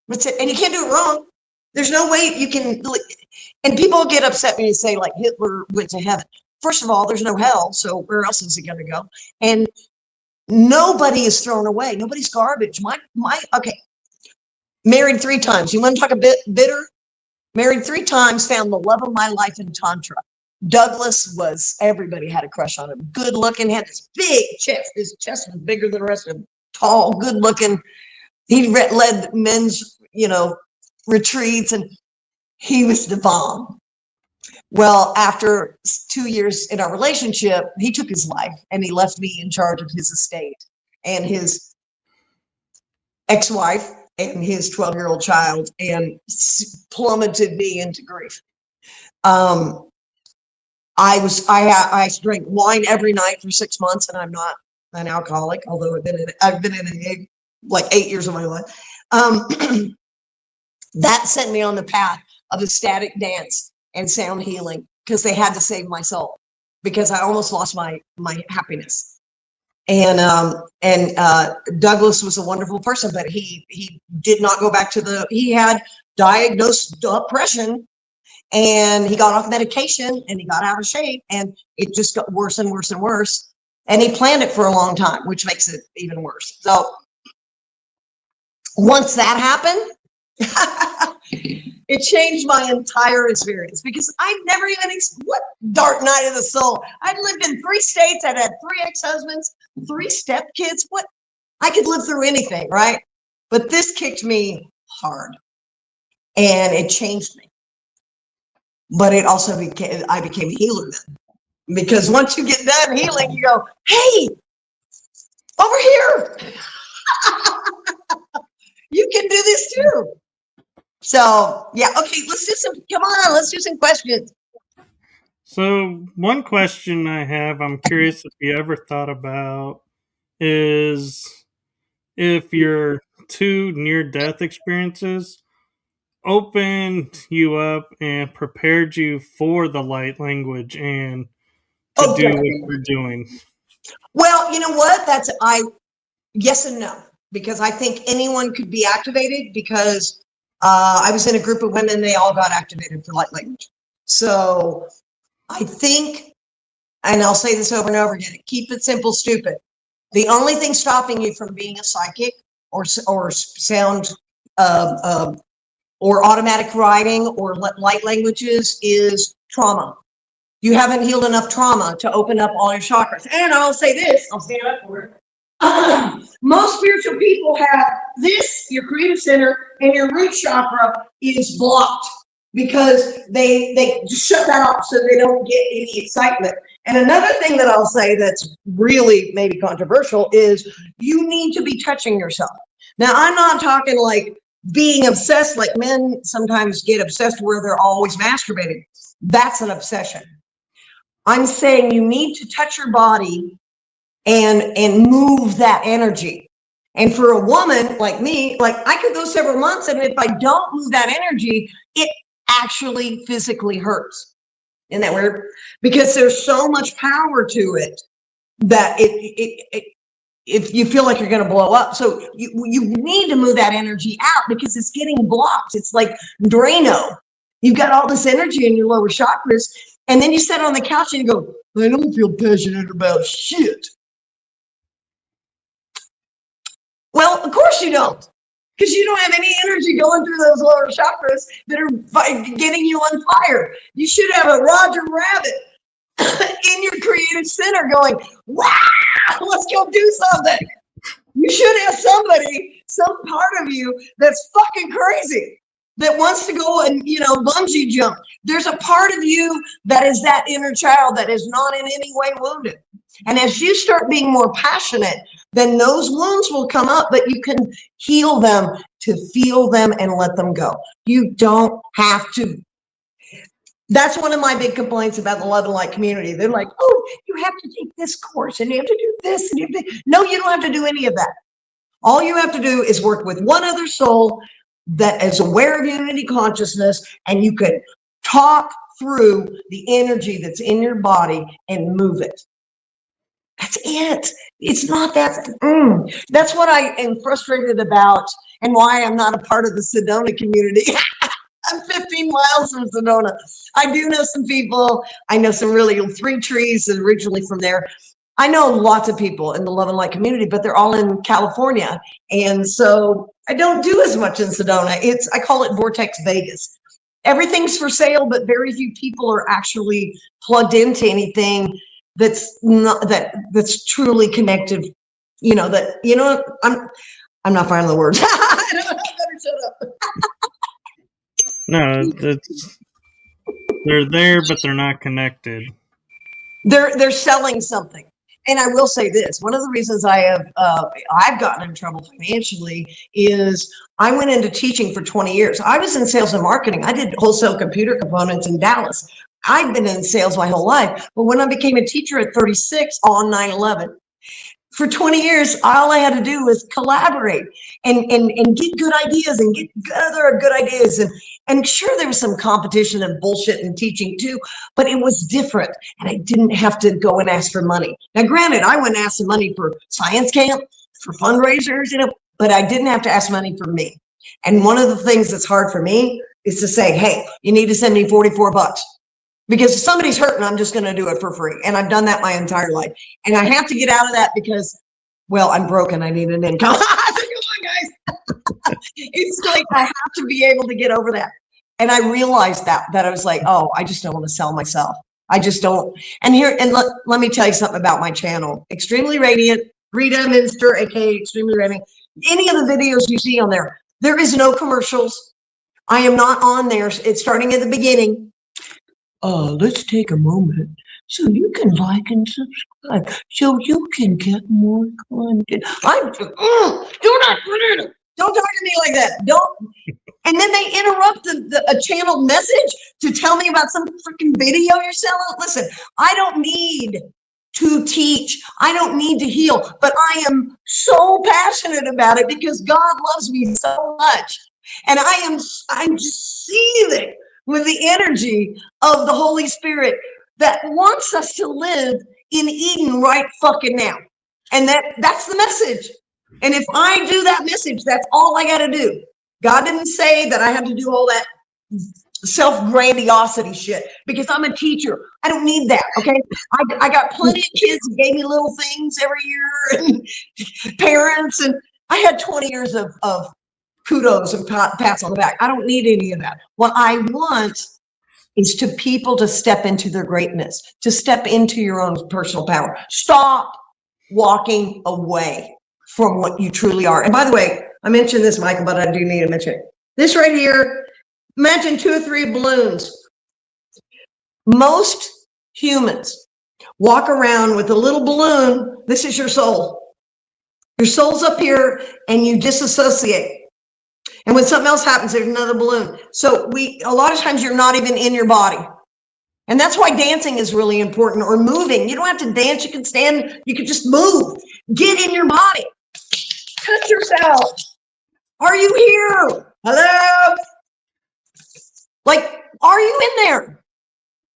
[SPEAKER 1] That's it. And you can't do it wrong. There's no way you can. And people get upset when you say, like, Hitler went to heaven. First of all, there's no hell. So where else is he going to go? And nobody is thrown away. Nobody's garbage. Okay. Married 3 times. You want to talk a bit bitter? Married 3 times, found the love of my life in Tantra. Douglas everybody had a crush on him. Good looking, had this big chest. His chest was bigger than the rest of him. Tall, good looking. He led men's, retreats, and he was the bomb. Well, after 2 years in our relationship, he took his life, and he left me in charge of his estate, and his ex-wife and his 12-year-old child, and plummeted me into grief. I drank wine every night for 6 months, and I'm not an alcoholic, although I've been in it like 8 years of my life. That sent me on the path of ecstatic dance and sound healing, because they had to save my soul. because I almost lost my happiness. And Douglas was a wonderful person, but he did not go back to he had diagnosed depression, and he got off medication and he got out of shape, and it just got worse and worse and worse. And he planned it for a long time, which makes it even worse. So once that happened, it changed my entire experience, because I'd never even, what dark night of the soul. I'd lived in 3 states. I'd had 3 ex-husbands, 3 stepkids. What? I could live through anything, right? But this kicked me hard, and it changed me. But it also I became a healer then, because once you get done healing, you go, hey, over here. You can do this too. So yeah, okay, let's do some questions.
[SPEAKER 2] So one question I have, I'm curious if you ever thought about, is if your 2 near-death experiences opened you up and prepared you for the light language and to do what you're doing.
[SPEAKER 1] Well, you know what? Yes and no, because I think anyone could be activated, because I was in a group of women, they all got activated for light language. So I think, and I'll say this over and over again, keep it simple, stupid. The only thing stopping you from being a psychic or sound or automatic writing or light languages is trauma. You haven't healed enough trauma to open up all your chakras. And I'll say this, I'll stand up for it. Most spiritual people have this, your creative center and your root chakra is blocked, because they just shut that off so they don't get any excitement. And another thing that I'll say that's really maybe controversial is you need to be touching yourself. Now, I'm not talking like being obsessed, like men sometimes get obsessed where they're always masturbating. That's an obsession. I'm saying you need to touch your body and move that energy. And for a woman like me, like I could go several months, and if I don't move that energy, it actually physically hurts. Isn't that weird? Because there's so much power to it that if you feel like you're going to blow up. So you need to move that energy out, because it's getting blocked. It's like Drano. You've got all this energy in your lower chakras, and then you sit on the couch and you go, I don't feel passionate about shit. Well, of course you don't, because you don't have any energy going through those lower chakras that are getting you on fire. You should have a Roger Rabbit in your creative center going, wow, let's go do something. You should have somebody, some part of you that's fucking crazy, that wants to go and, bungee jump. There's a part of you that is that inner child that is not in any way wounded. And as you start being more passionate, then those wounds will come up, but you can heal them to feel them and let them go. You don't have to. That's one of my big complaints about the Love and Light community. They're like, oh, you have to take this course and you have to do this. And no, you don't have to do any of that. All you have to do is work with one other soul that is aware of unity consciousness, and you can talk through the energy that's in your body and move it. That's it. It's not that. That's what I am frustrated about, and why I'm not a part of the Sedona community. I'm 15 miles from Sedona. I do know some people. I know some really 3 trees originally from there. I know lots of people in the Love and Light community, but they're all in California. And so I don't do as much in Sedona. I call it Vortex Vegas. Everything's for sale, but very few people are actually plugged into anything that's truly connected. I'm not finding the words. I better shut up.
[SPEAKER 2] No, they're there, but they're not connected.
[SPEAKER 1] They're selling something. And I will say this, one of the reasons I've gotten in trouble financially is I went into teaching for 20 years. I was in sales and marketing. I did wholesale computer components in Dallas. I've been in sales my whole life. But when I became a teacher at 36 on 9/11, For 20 years, all I had to do was collaborate and get good ideas and get other good ideas. And sure, there was some competition and bullshit and teaching too, but it was different. And I didn't have to go and ask for money. Now, granted, I went and asked for money for science camp, for fundraisers, but I didn't have to ask money for me. And one of the things that's hard for me is to say, hey, you need to send me 44 bucks. Because if somebody's hurting, I'm just going to do it for free. And I've done that my entire life. And I have to get out of that because, well, I'm broken. I need an income. Come on, guys. It's like I have to be able to get over that. And I realized that I was like, oh, I just don't want to sell myself. I just don't. And let me tell you something about my channel. Extremely Radiant, Rita Minster, aka Extremely Radiant. Any of the videos you see on there is no commercials. I am not on there. It's starting at the beginning. Let's take a moment so you can like and subscribe so you can get more content. Don't talk to me like that. Don't. And then they interrupt a channel message to tell me about some freaking video you're selling. Listen, I don't need to teach. I don't need to heal, but I am so passionate about it because God loves me so much. And I'm just seething with the energy of the Holy Spirit that wants us to live in Eden right fucking now. And that's the message. And if I do that message, that's all I got to do. God didn't say that I have to do all that self-grandiosity shit because I'm a teacher. I don't need that, okay? I got plenty of kids who gave me little things every year and parents, and I had 20 years of kudos and pats on the back. I don't need any of that. What I want is to people to step into their greatness, to step into your own personal power. Stop walking away from what you truly are. And by the way, I mentioned this, Michael, but I do need to mention it. This right here, imagine 2 or 3 balloons. Most humans walk around with a little balloon. This is your soul. Your soul's up here and you disassociate. And when something else happens, there's another balloon. So a lot of times you're not even in your body. And that's why dancing is really important, or moving. You don't have to dance. You can stand. You can just move. Get in your body. Touch yourself. Are you here? Hello? Like, are you in there?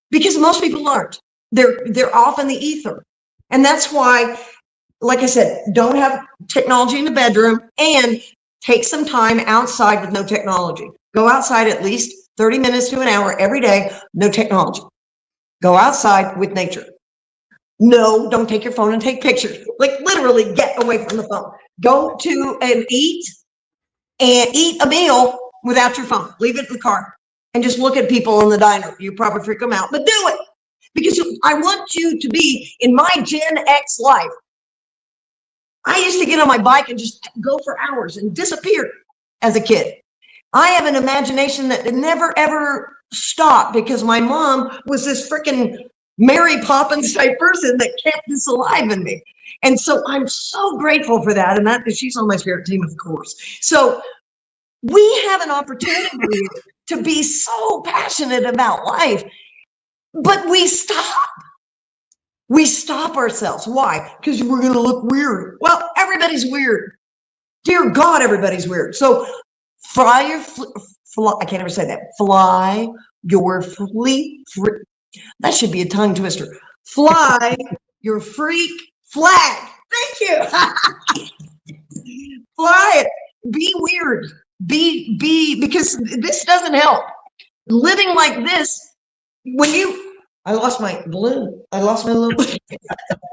[SPEAKER 1] Because most people aren't. They're off in the ether. And that's why, like I said, don't have technology in the bedroom and take some time outside with no technology. Go outside at least 30 minutes to an hour every day, no technology. Go outside with nature. No, don't take your phone and take pictures. Like, literally get away from the phone. Go to and eat a meal without your phone. Leave it in the car and just look at people in the diner. You probably freak them out, but do it because I want you to be in my Gen X life. I used to get on my bike and just go for hours and disappear as a kid. I have an imagination that never, ever stopped because my mom was this freaking Mary Poppins type person that kept this alive in me. And so I'm so grateful for that. And she's on my spirit team, of course. So we have an opportunity to be so passionate about life, but we stop. We stop ourselves. Why? Because we're going to look weird. Well, everybody's weird. Dear God, everybody's weird. So fly your, I can't ever say that. Fly your that should be a tongue twister. Fly your freak flag. Thank you. Fly it. Be weird. Be, because this doesn't help. Living like this, I lost my balloon. I lost my little balloon.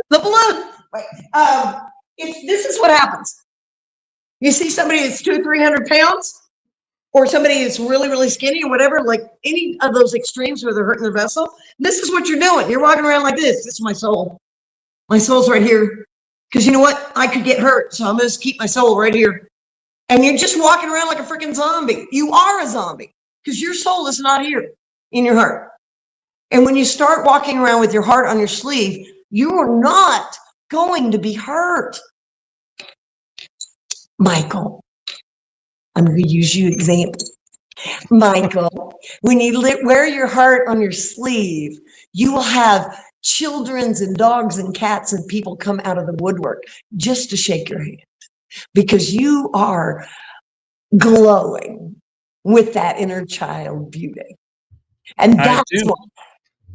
[SPEAKER 1] The balloon. Wait. This is what happens. You see somebody that's 200 or 300 pounds, or somebody that's really, really skinny or whatever, like any of those extremes where they're hurting their vessel. This is what you're doing. You're walking around like this. This is my soul. My soul's right here. Because you know what? I could get hurt. So I'm going to keep my soul right here. And you're just walking around like a freaking zombie. You are a zombie because your soul is not here in your heart. And when you start walking around with your heart on your sleeve, you are not going to be hurt. Michael, I'm going to use you example. Michael, when you wear your heart on your sleeve, you will have children's and dogs and cats and people come out of the woodwork just to shake your hand because you are glowing with that inner child beauty. And that's what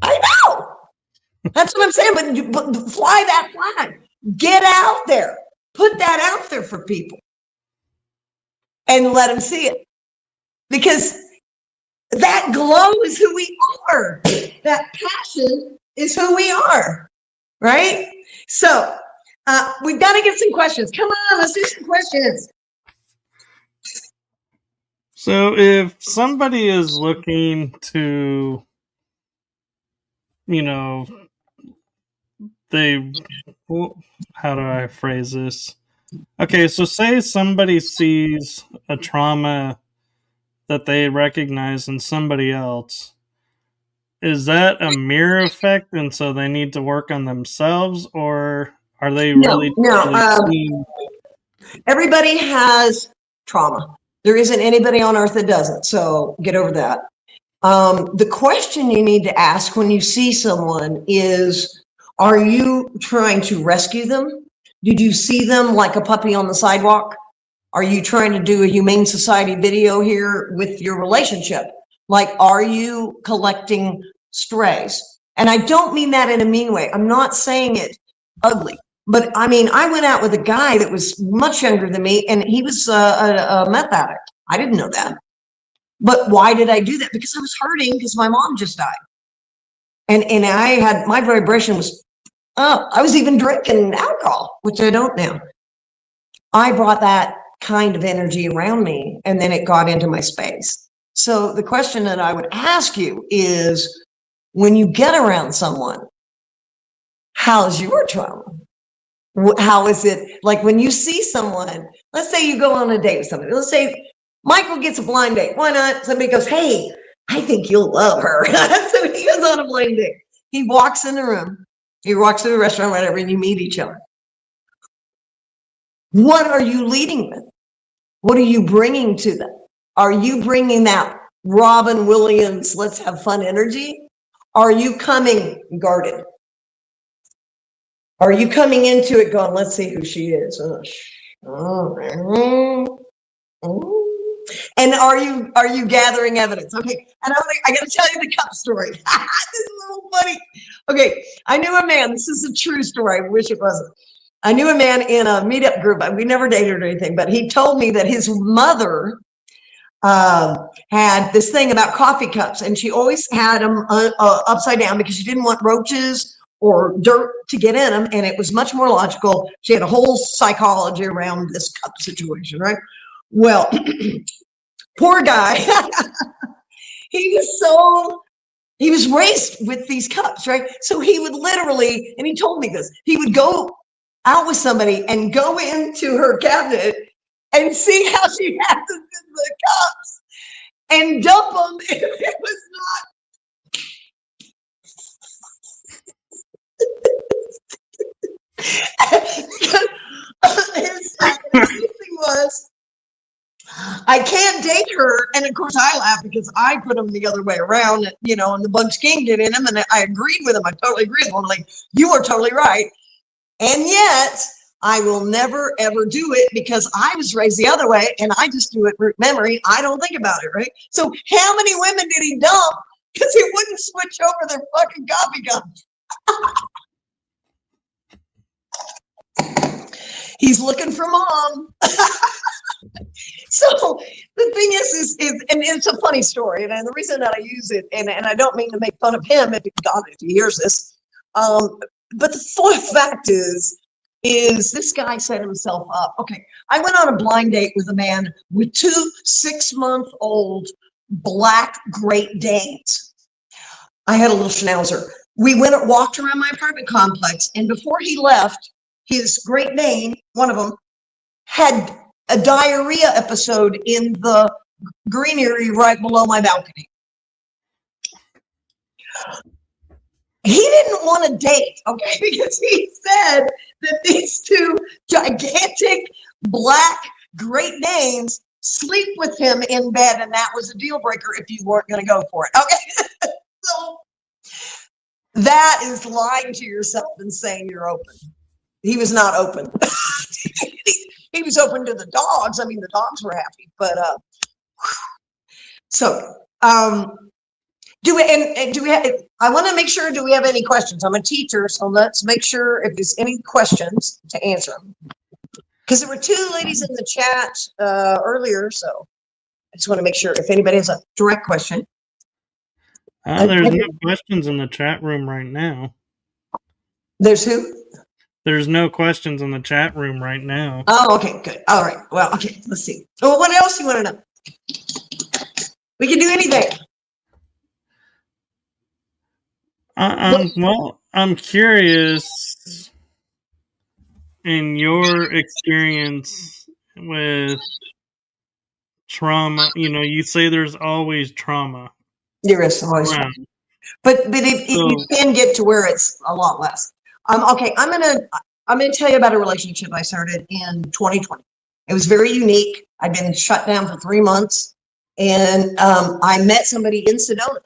[SPEAKER 1] I know. That's what I'm saying. But fly that flag. Get out there. Put that out there for people and let them see it. Because that glow is who we are. That passion is who we are. Right? So we've got to get some questions. Come on, let's do some questions.
[SPEAKER 2] So if somebody is looking to, how do I phrase this? Okay, so say somebody sees a trauma that they recognize in somebody else. Is that a mirror effect, and so they need to work on themselves, or are they really seeing?
[SPEAKER 1] Everybody has trauma. There isn't anybody on earth that doesn't, so get over that. The question you need to ask when you see someone is, are you trying to rescue them? Did you see them like a puppy on the sidewalk? Are you trying to do a Humane Society video here with your relationship? Like, are you collecting strays? And I don't mean that in a mean way. I'm not saying it ugly. But I mean, I went out with a guy that was much younger than me, and he was a meth addict. I didn't know that. But why did I do that? Because I was hurting because my mom just died. And I had, my vibration was up. I was even drinking alcohol, which I don't now. I brought that kind of energy around me, and then it got into my space. So the question that I would ask you is, when you get around someone, how's your trauma? How is it, like when you see someone, let's say you go on a date with somebody, let's say Michael gets a blind date. Why not? Somebody goes, hey, I think you'll love her. So he goes on a blind date. He walks in the room, he walks to the restaurant, whatever, and you meet each other. What are you leading with? What are you bringing to them? Are you bringing that Robin Williams, let's have fun energy? Are you coming guarded? Are you coming into it going, let's see who she is? And are you gathering evidence? Okay, and I got to tell you the cup story. This is a little funny. Okay, I knew a man. This is a true story. I wish it wasn't. I knew a man in a meetup group. We never dated or anything, but he told me that his mother had this thing about coffee cups, and she always had them upside down because she didn't want roaches or dirt to get in them, and it was much more logical. She had a whole psychology around this cup situation, right? Well, poor guy. He was raised with these cups, right? So he would literally, and he told me this, he would go out with somebody and go into her cabinet and see how she had the cups and dump them if it was not. His thing was, I can't date her. And of course I laugh because I put them the other way around, and the bugs can get in them. And I agreed with him. I totally agree with him. I'm like, you are totally right. And yet I will never, ever do it because I was raised the other way and I just do it root memory. I don't think about it, right? So how many women did he dump because he wouldn't switch over their fucking coffee cups? He's looking for mom. So the thing is, and it's a funny story, and the reason that I use it, and I don't mean to make fun of him if he hears this, but the fact is this guy set himself up. Okay, I went on a blind date with a man with 2 6-month-old black Great Danes. I had a little schnauzer. We walked around my apartment complex, and before he left, his Great Dane, one of them, had a diarrhea episode in the greenery right below my balcony. He didn't want to date, okay, because he said that these 2 gigantic black Great Danes sleep with him in bed, and that was a deal breaker if you weren't going to go for it. Okay, so That is lying to yourself and saying you're open. He was not open. He was open to the dogs. I mean, the dogs were happy, but do we have, I want to make sure, do we have any questions? I'm a teacher, so let's make sure if there's any questions to answer them. Because there were two ladies in the chat earlier, so I just want to make sure if anybody has a direct question.
[SPEAKER 2] There's no questions in the chat room right now.
[SPEAKER 1] There's who?
[SPEAKER 2] There's no questions in the chat room right now.
[SPEAKER 1] Oh, okay, good. All right. Well, okay, let's see. Well, what else do you want to know? We can do anything.
[SPEAKER 2] I'm curious in your experience with trauma. You know, you say there's always trauma.
[SPEAKER 1] There is always trauma. But you can get to where it's a lot less. Okay, I'm gonna tell you about a relationship I started in 2020. It was very unique. I'd been shut down for 3 months, and I met somebody in Sedona,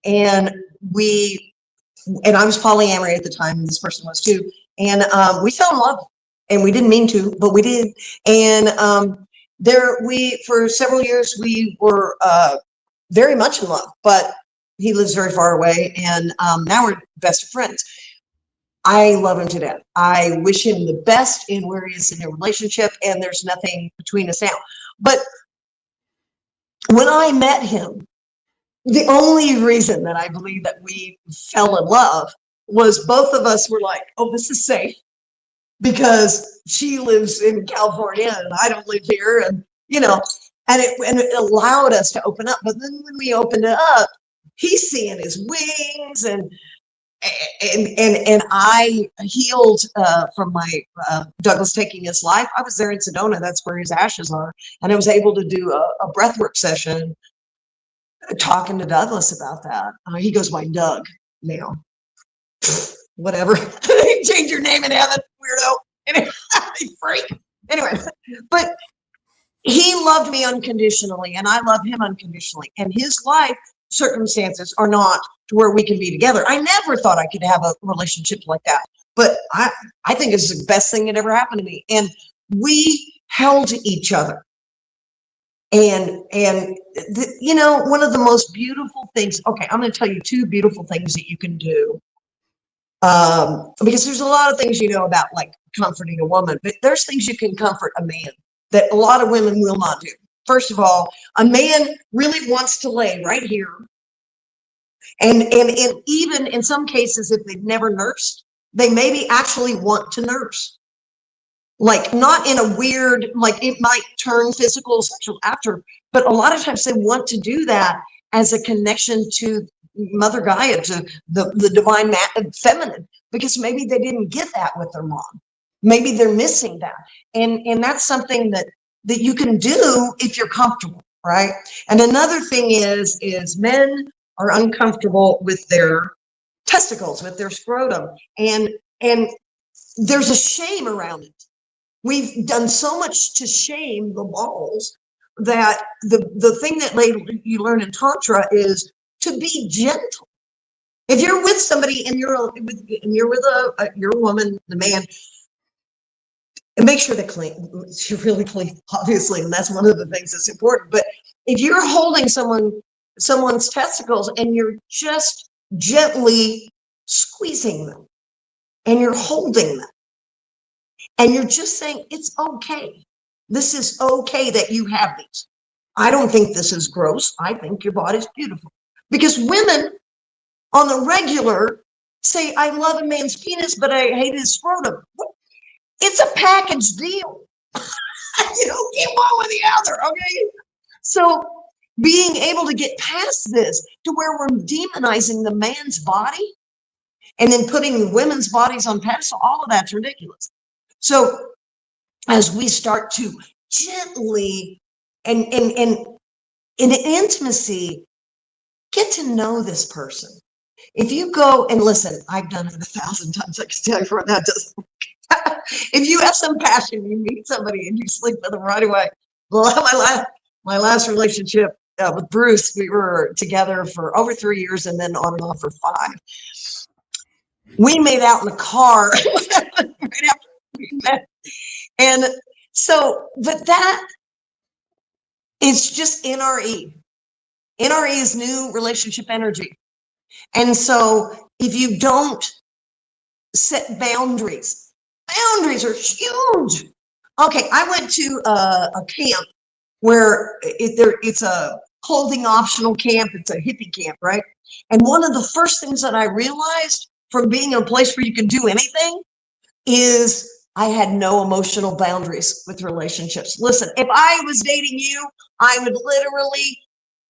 [SPEAKER 1] and I was polyamory at the time, and this person was too. And we fell in love, and we didn't mean to, but we did. And for several years we were very much in love, but he lives very far away, and now we're best of friends. I love him to death. I wish him the best in where he is in a relationship, and there's nothing between us now. But when I met him, the only reason that I believe that we fell in love was both of us were like, oh, this is safe, because she lives in California and I don't live here, and it allowed us to open up. But then when we opened it up, he's seeing his wings, and I healed from my Douglas taking his life. I was there in Sedona. That's where his ashes are. And I was able to do a breathwork session talking to Douglas about that. He goes by Doug now. Whatever. Change your name in heaven, weirdo. Anyway, freak. Anyway, but he loved me unconditionally, and I love him unconditionally. And his life circumstances are not to where we can be together. I never thought I could have a relationship like that, but I think it's the best thing that ever happened to me. And we held each other. And one of the most beautiful things, okay, I'm going to tell you 2 beautiful things that you can do. Because there's a lot of things about like comforting a woman, but there's things you can comfort a man that a lot of women will not do. First of all, a man really wants to lay right here. And even in some cases, if they've never nursed, they maybe actually want to nurse. Like, not in a weird, like it might turn physical, sexual after, but a lot of times they want to do that as a connection to Mother Gaia, to the divine feminine, because maybe they didn't get that with their mom. Maybe they're missing that. And that's something that you can do if you're comfortable, right? And another thing is men are uncomfortable with their testicles, with their scrotum, and there's a shame around it. We've done so much to shame the balls that the thing that you learn in Tantra is to be gentle. If you're with somebody and you're with your woman, the man, and make sure they're clean. You're really clean, obviously, and that's one of the things that's important. But if you're holding someone's testicles and you're just gently squeezing them, and you're holding them, and you're just saying, it's okay. This is okay that you have these. I don't think this is gross. I think your body's beautiful. Because women on the regular say, I love a man's penis, but I hate his scrotum. It's a package deal. You don't get one with the other, okay? So being able to get past this to where we're demonizing the man's body and then putting women's bodies on pedestal, all of that's ridiculous. So as we start to gently and in intimacy, get to know this person. If you go and listen, I've done it 1,000 times. I can tell you for that doesn't work. If you have some passion, you meet somebody and you sleep with them right away. Well, my last relationship with Bruce, we were together for over 3 years and then on and off for 5. We made out in the car right after we met. And so, but that is just NRE. NRE is new relationship energy. And so if you don't set boundaries, boundaries are huge. Okay, I went to a camp where it's a clothing optional camp. It's a hippie camp, right? And one of the first things that I realized from being in a place where you can do anything is I had no emotional boundaries with relationships. Listen, if I was dating you, I would literally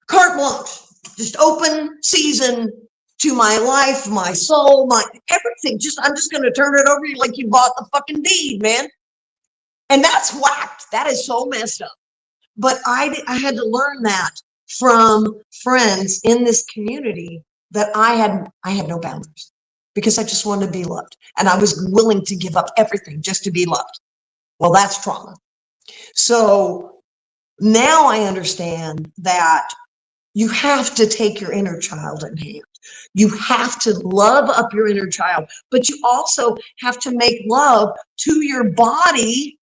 [SPEAKER 1] carte blanche, just open season to my life, my soul, my everything. I'm just going to turn it over to you like you bought the fucking deed, man. And that's whacked. That is so messed up. But I had to learn that from friends in this community that I had no boundaries because I just wanted to be loved. And I was willing to give up everything just to be loved. Well, that's trauma. So now I understand that you have to take your inner child in hand. You have to love up your inner child, but you also have to make love to your body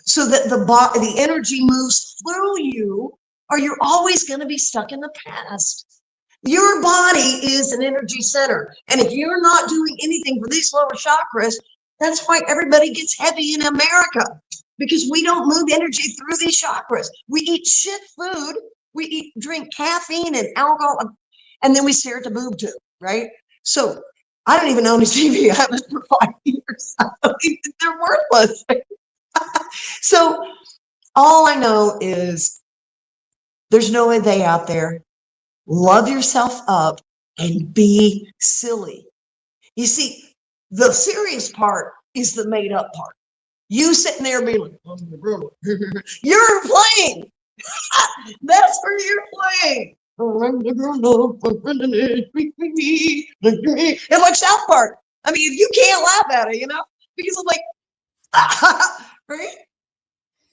[SPEAKER 1] so that the energy moves through you, or you're always going to be stuck in the past. Your body is an energy center. And if you're not doing anything for these lower chakras, that's why everybody gets heavy in America, because we don't move energy through these chakras. We eat shit food. We drink caffeine and alcohol, and then we stare at the boob tube, right? So I don't even own a TV. I haven't for 5 years. They're worthless. So all I know is there's no way they out there. Love yourself up and be silly. You see, the serious part is the made up part. You sitting there being like, you're playing. That's where you're playing. It's like South Park. I mean, you can't laugh at it, because it's like, right?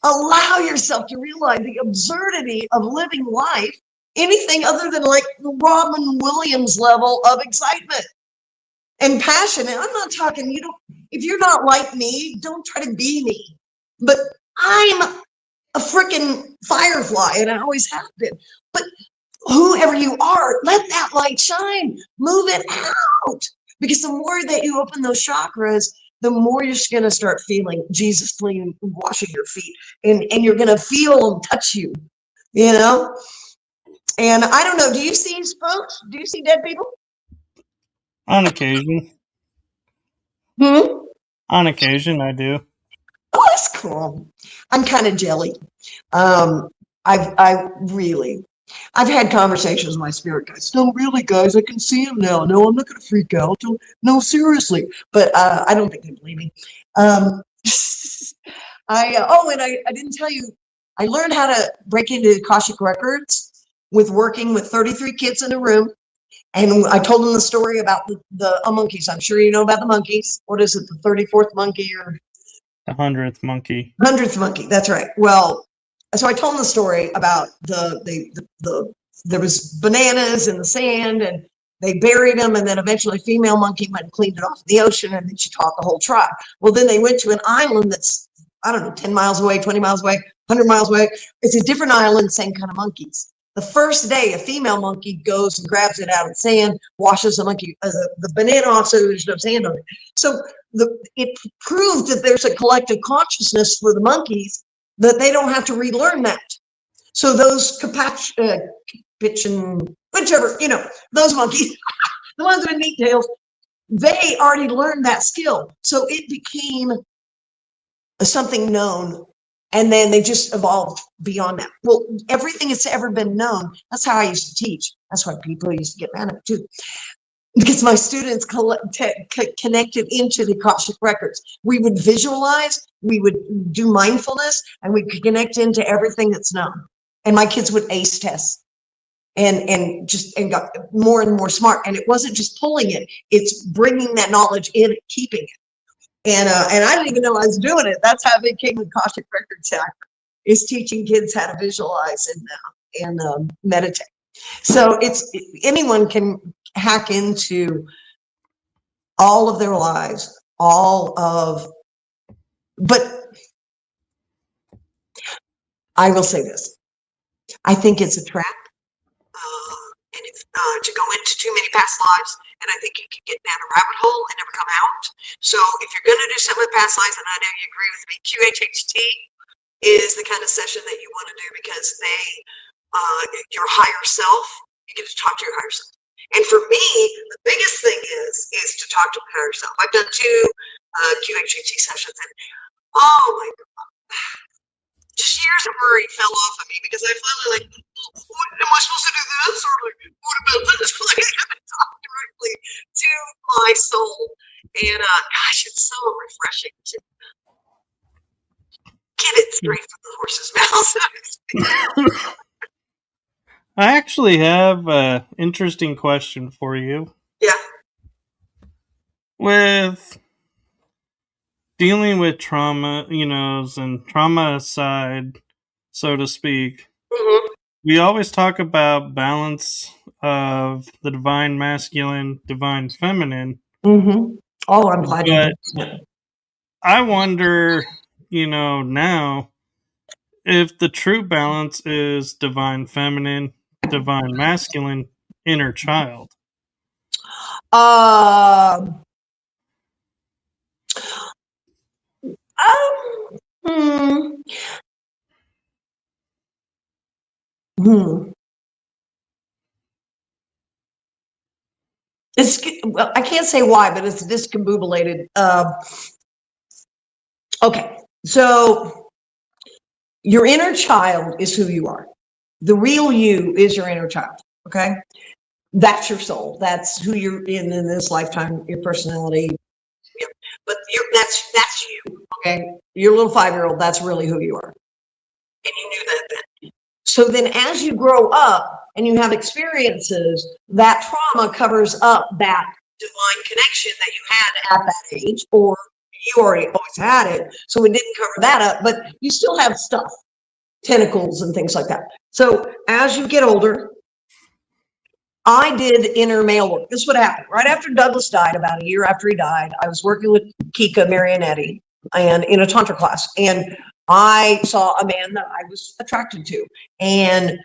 [SPEAKER 1] Allow yourself to realize the absurdity of living life, anything other than like the Robin Williams level of excitement and passion. And I'm not talking, if you're not like me, don't try to be me. But I'm a freaking firefly, and I always have been. But whoever you are, let that light shine. Move it out. Because the more that you open those chakras, the more you're going to start feeling Jesus clean, washing your feet, and you're going to feel them touch you, And I don't know, do you see folks? Do you see dead people?
[SPEAKER 2] On occasion. On occasion, I do.
[SPEAKER 1] Oh, that's cool. I'm kind of jelly. I've had conversations with my spirit guides. No, really, guys, I can see him now. No, I'm not going to freak out. No, seriously. But I don't think they believe me. And I didn't tell you, I learned how to break into Akashic Records with working with 33 kids in a room. And I told them the story about the monkeys. I'm sure you know about the monkeys. What is it, the 34th monkey or?
[SPEAKER 2] The 100th monkey.
[SPEAKER 1] 100th monkey, that's right. Well, so I told them the story about there was bananas in the sand, and they buried them, and then eventually a female monkey went and cleaned it off in the ocean, and then she taught the whole tribe. Well, then they went to an island that's, I don't know, 10 miles away, 20 miles away, 100 miles away. It's a different island, same kind of monkeys. The first day, a female monkey goes and grabs it out of the sand, washes the monkey, the banana off so there's no sand on it. So it proved that there's a collective consciousness for the monkeys that they don't have to relearn that. So those whichever, those monkeys, the ones with neat tails, they already learned that skill. So it became something known. And then they just evolved beyond that. Well, everything that's ever been known, that's how I used to teach. That's why people used to get mad at me too. Because my students connected into the Akashic Records. We would visualize, we would do mindfulness, and we could connect into everything that's known. And my kids would ace tests and got more and more smart. And it wasn't just pulling it, it's bringing that knowledge in and keeping it. And I didn't even know I was doing it. That's how I became a Akashic Records hacker, is teaching kids how to visualize and meditate. So anyone can hack into all of their lives, but I will say this. I think it's a trap. And if to go into too many past lives, and I think you can get down a rabbit hole and never come out. So if you're going to do something with past lives, and I know you agree with me, QHHT is the kind of session that you want to do because your higher self, you get to talk to your higher self. And for me, the biggest thing is to talk to my higher self. I've done 2 QHHT sessions, and oh my God, just years of worry fell off of me because I finally like, what, am I supposed to do this? Or like, what about this? Like, I have to talk directly to my soul. And gosh, it's so refreshing to get it straight from the horse's mouth.
[SPEAKER 2] I actually have an interesting question for you.
[SPEAKER 1] Yeah.
[SPEAKER 2] With dealing with trauma, and trauma aside, so to speak, we always talk about balance of the divine masculine, divine feminine.
[SPEAKER 1] Oh, I'm glad you did.
[SPEAKER 2] I wonder, now if the true balance is divine feminine, divine masculine, inner child.
[SPEAKER 1] Well, I can't say why, but it's discombobulated. Okay, so your inner child is who you are. The real you is your inner child. Okay, that's your soul. That's who you're in this lifetime. Your personality. Yeah. But that's you. Okay, your little 5-year-old. That's really who you are, and you knew that then. So then, as you grow up and you have experiences, that trauma covers up that divine connection that you had at that age, or you already always had it, so it didn't cover that up, but you still have stuff, tentacles and things like that. So as you get older, I did inner male work. This would happen right after Douglas died. About a year after he died, I was working with Kika Marionetti and in a tantra class, and I saw a man that I was attracted to, and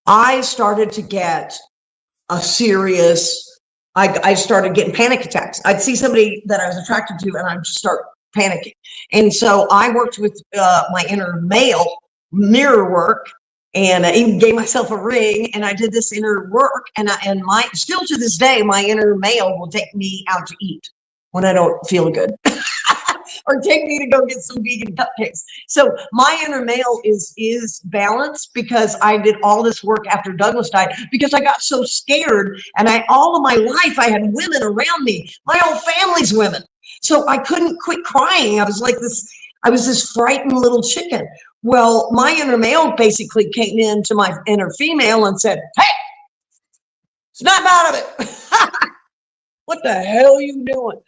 [SPEAKER 1] I started to get a serious, I started getting panic attacks. I'd see somebody that I was attracted to and I'd just start panicking. And so I worked with my inner male mirror work, and I even gave myself a ring, and I did this inner work, and still to this day, my inner male will take me out to eat when I don't feel good. Or take me to go get some vegan cupcakes. So my inner male is balanced because I did all this work after Douglas died, because I got so scared, and all of my life I had women around me. My whole family's women. So I couldn't quit crying. I was this frightened little chicken. Well, my inner male basically came into my inner female and said, "Hey, snap out of it." What the hell are you doing?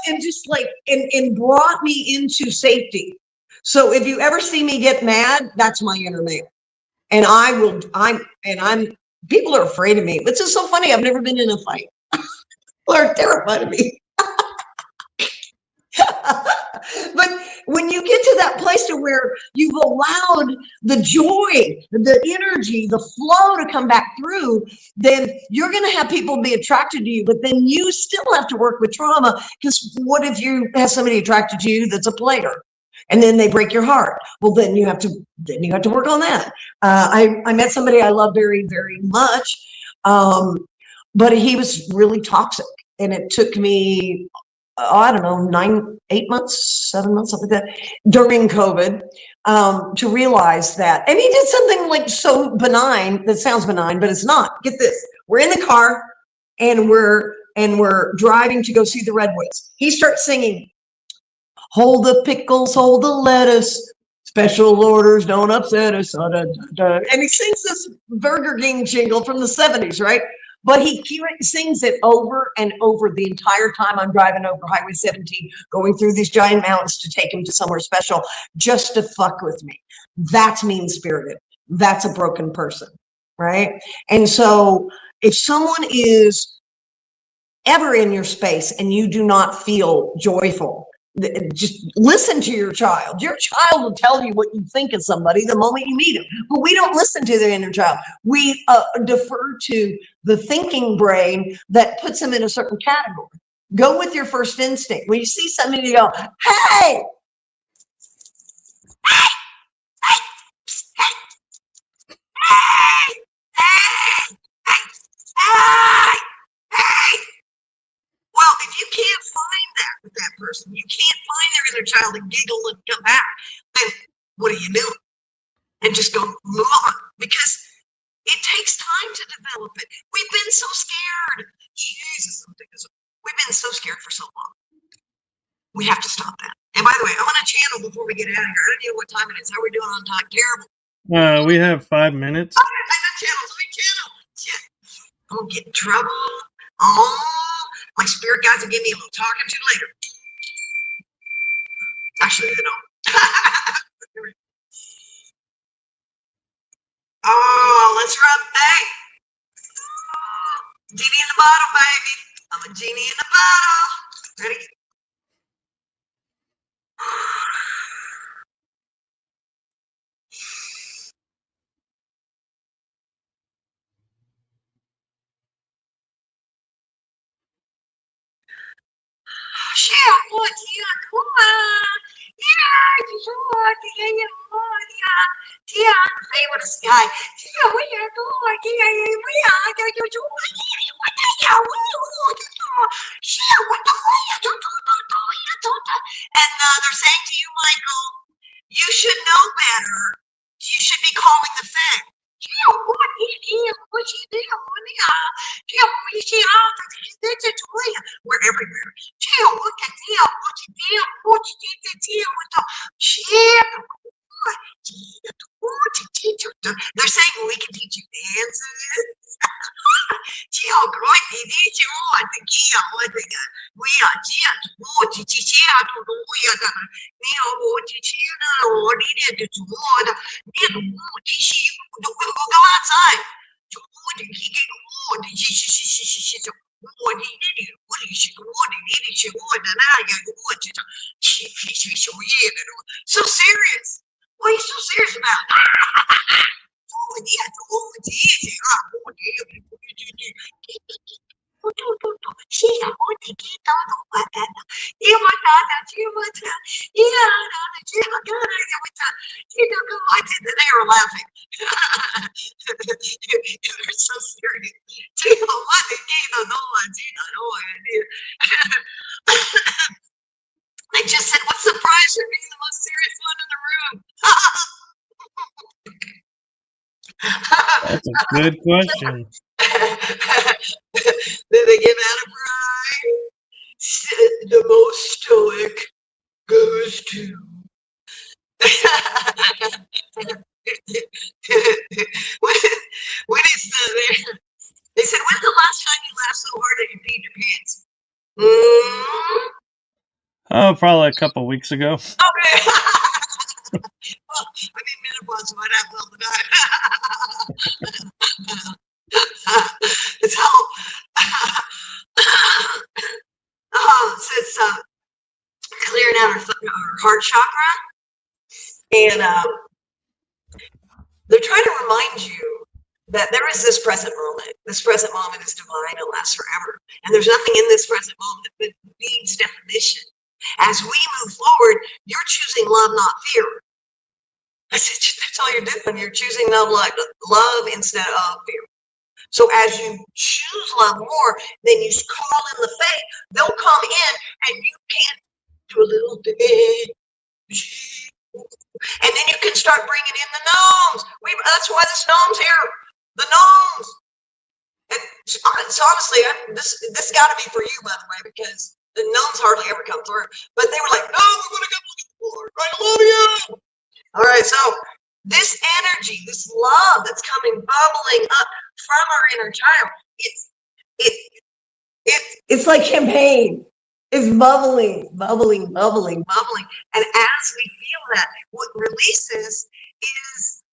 [SPEAKER 1] And just like, and brought me into safety. So if you ever see me get mad, that's my inner male. And people are afraid of me. It's just so funny. I've never been in a fight. People are terrified of me. But when you get to that place to where you've allowed the joy, the energy, the flow to come back through, then you're going to have people be attracted to you. But then you still have to work with trauma, because what if you have somebody attracted to you that's a player, and then they break your heart? Well, then you have to work on that. I met somebody I love very, very much, but he was really toxic, and it took me, I don't know, 8 months, 7 months, something like that, during COVID, to realize that. And he did something like so benign, that sounds benign, but it's not. Get this. We're in the car, and we're driving to go see the Redwoods. He starts singing, "Hold the pickles, hold the lettuce, special orders don't upset us." And he sings this Burger King jingle from the 70s, right? But he sings it over and over the entire time I'm driving over Highway 17, going through these giant mountains to take him to somewhere special, just to fuck with me. That's mean-spirited. That's a broken person, right? And so if someone is ever in your space and you do not feel joyful, just listen to your child. Your child will tell you what you think of somebody the moment you meet them. But we don't listen to their inner child. We defer to the thinking brain that puts them in a certain category. Go with your first instinct. When you see somebody, you go, hey, hey, hey, hey, hey, hey, hey. Well, if you can't find that with that person, you can't find their inner child and giggle and come back, then what do you do? And just go move on, because it takes time to develop it. We've been so scared. Jesus, we've been so scared for so long. We have to stop that. And by the way, I want to channel before we get out of here. I don't know what time it is. How are we doing on time? Terrible.
[SPEAKER 2] We have 5 minutes.
[SPEAKER 1] Okay, I got channels. Let me channel. Shit. I'm going to get in trouble. Oh, my spirit guides will give me a little talking to later. Actually, they don't. Oh, let's rub. Hey. Genie in the bottle, baby. I'm a genie in the bottle. Ready? And they're saying to you, Michael, you should know better. You should be calling the Fed. We're everywhere. They're saying we can teach you dances. We'll go outside. So serious. What are you so serious about? They were laughing. They're so serious. They just said, what surprised you being the most serious one in the room?
[SPEAKER 2] That's a good question.
[SPEAKER 1] Then they give Adam Ryan. The most stoic goes to. when it's they said, when's the last time you laughed so hard that you peed your pants?
[SPEAKER 2] Oh, probably a couple weeks ago.
[SPEAKER 1] Okay. Well, I mean, menopause might happen all the time. So, it's clearing out our heart chakra, and they're trying to remind you that there is this present moment. This present moment is divine. It lasts forever, and there's nothing in this present moment that needs definition. As we move forward, you're choosing love, not fear. That's all you're doing. You're choosing love instead of fear. So as you choose love more, then you call in the faith. They'll come in, and you can do a little bit. And then you can start bringing in the gnomes. That's why this gnome's here. The gnomes. And so honestly, this got to be for you, by the way, because the gnomes hardly ever come through. But they were like, no, we want to come look at the Lord. I love you. All right, so this energy, this love that's coming bubbling up from our inner child, it's like champagne. It's bubbling. And as we feel that, what releases is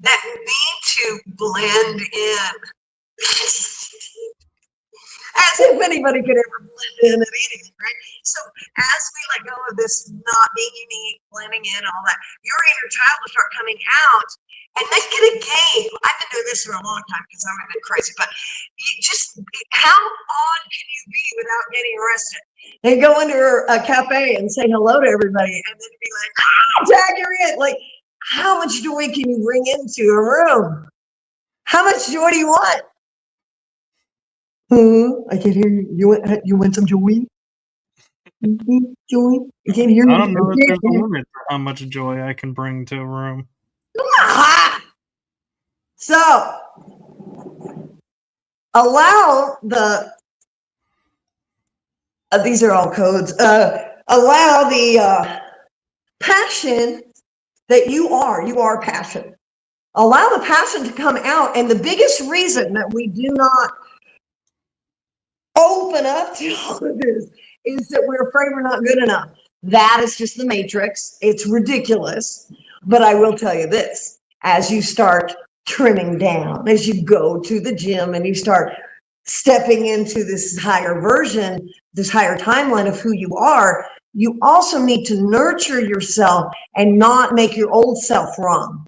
[SPEAKER 1] that need to blend in. As as if anybody could ever blend in at anything, right? So as we let go of this not being unique, blending in, all that, your inner child will start coming out and make it a game. I've been doing this for a long time because I'm a bit crazy, but you just, how odd can you be without getting arrested? And go into a cafe and say hello to everybody and then be like, tag, you're in. Like, how much joy can you bring into a room? How much joy do you want? I can't hear you. You want some joy? Joy? I can't hear you.
[SPEAKER 2] I don't know if there's a limit to how much joy I can bring to a room.
[SPEAKER 1] So, allow the, these are all codes, allow the passion that you are passion. Allow the passion to come out. And the biggest reason that we do not open up to all of this is that we're afraid we're not good enough. That is just the matrix. It's ridiculous. But I will tell you this, as you start trimming down, as you go to the gym and you start stepping into this higher version, this higher timeline of who you are, you also need to nurture yourself and not make your old self wrong.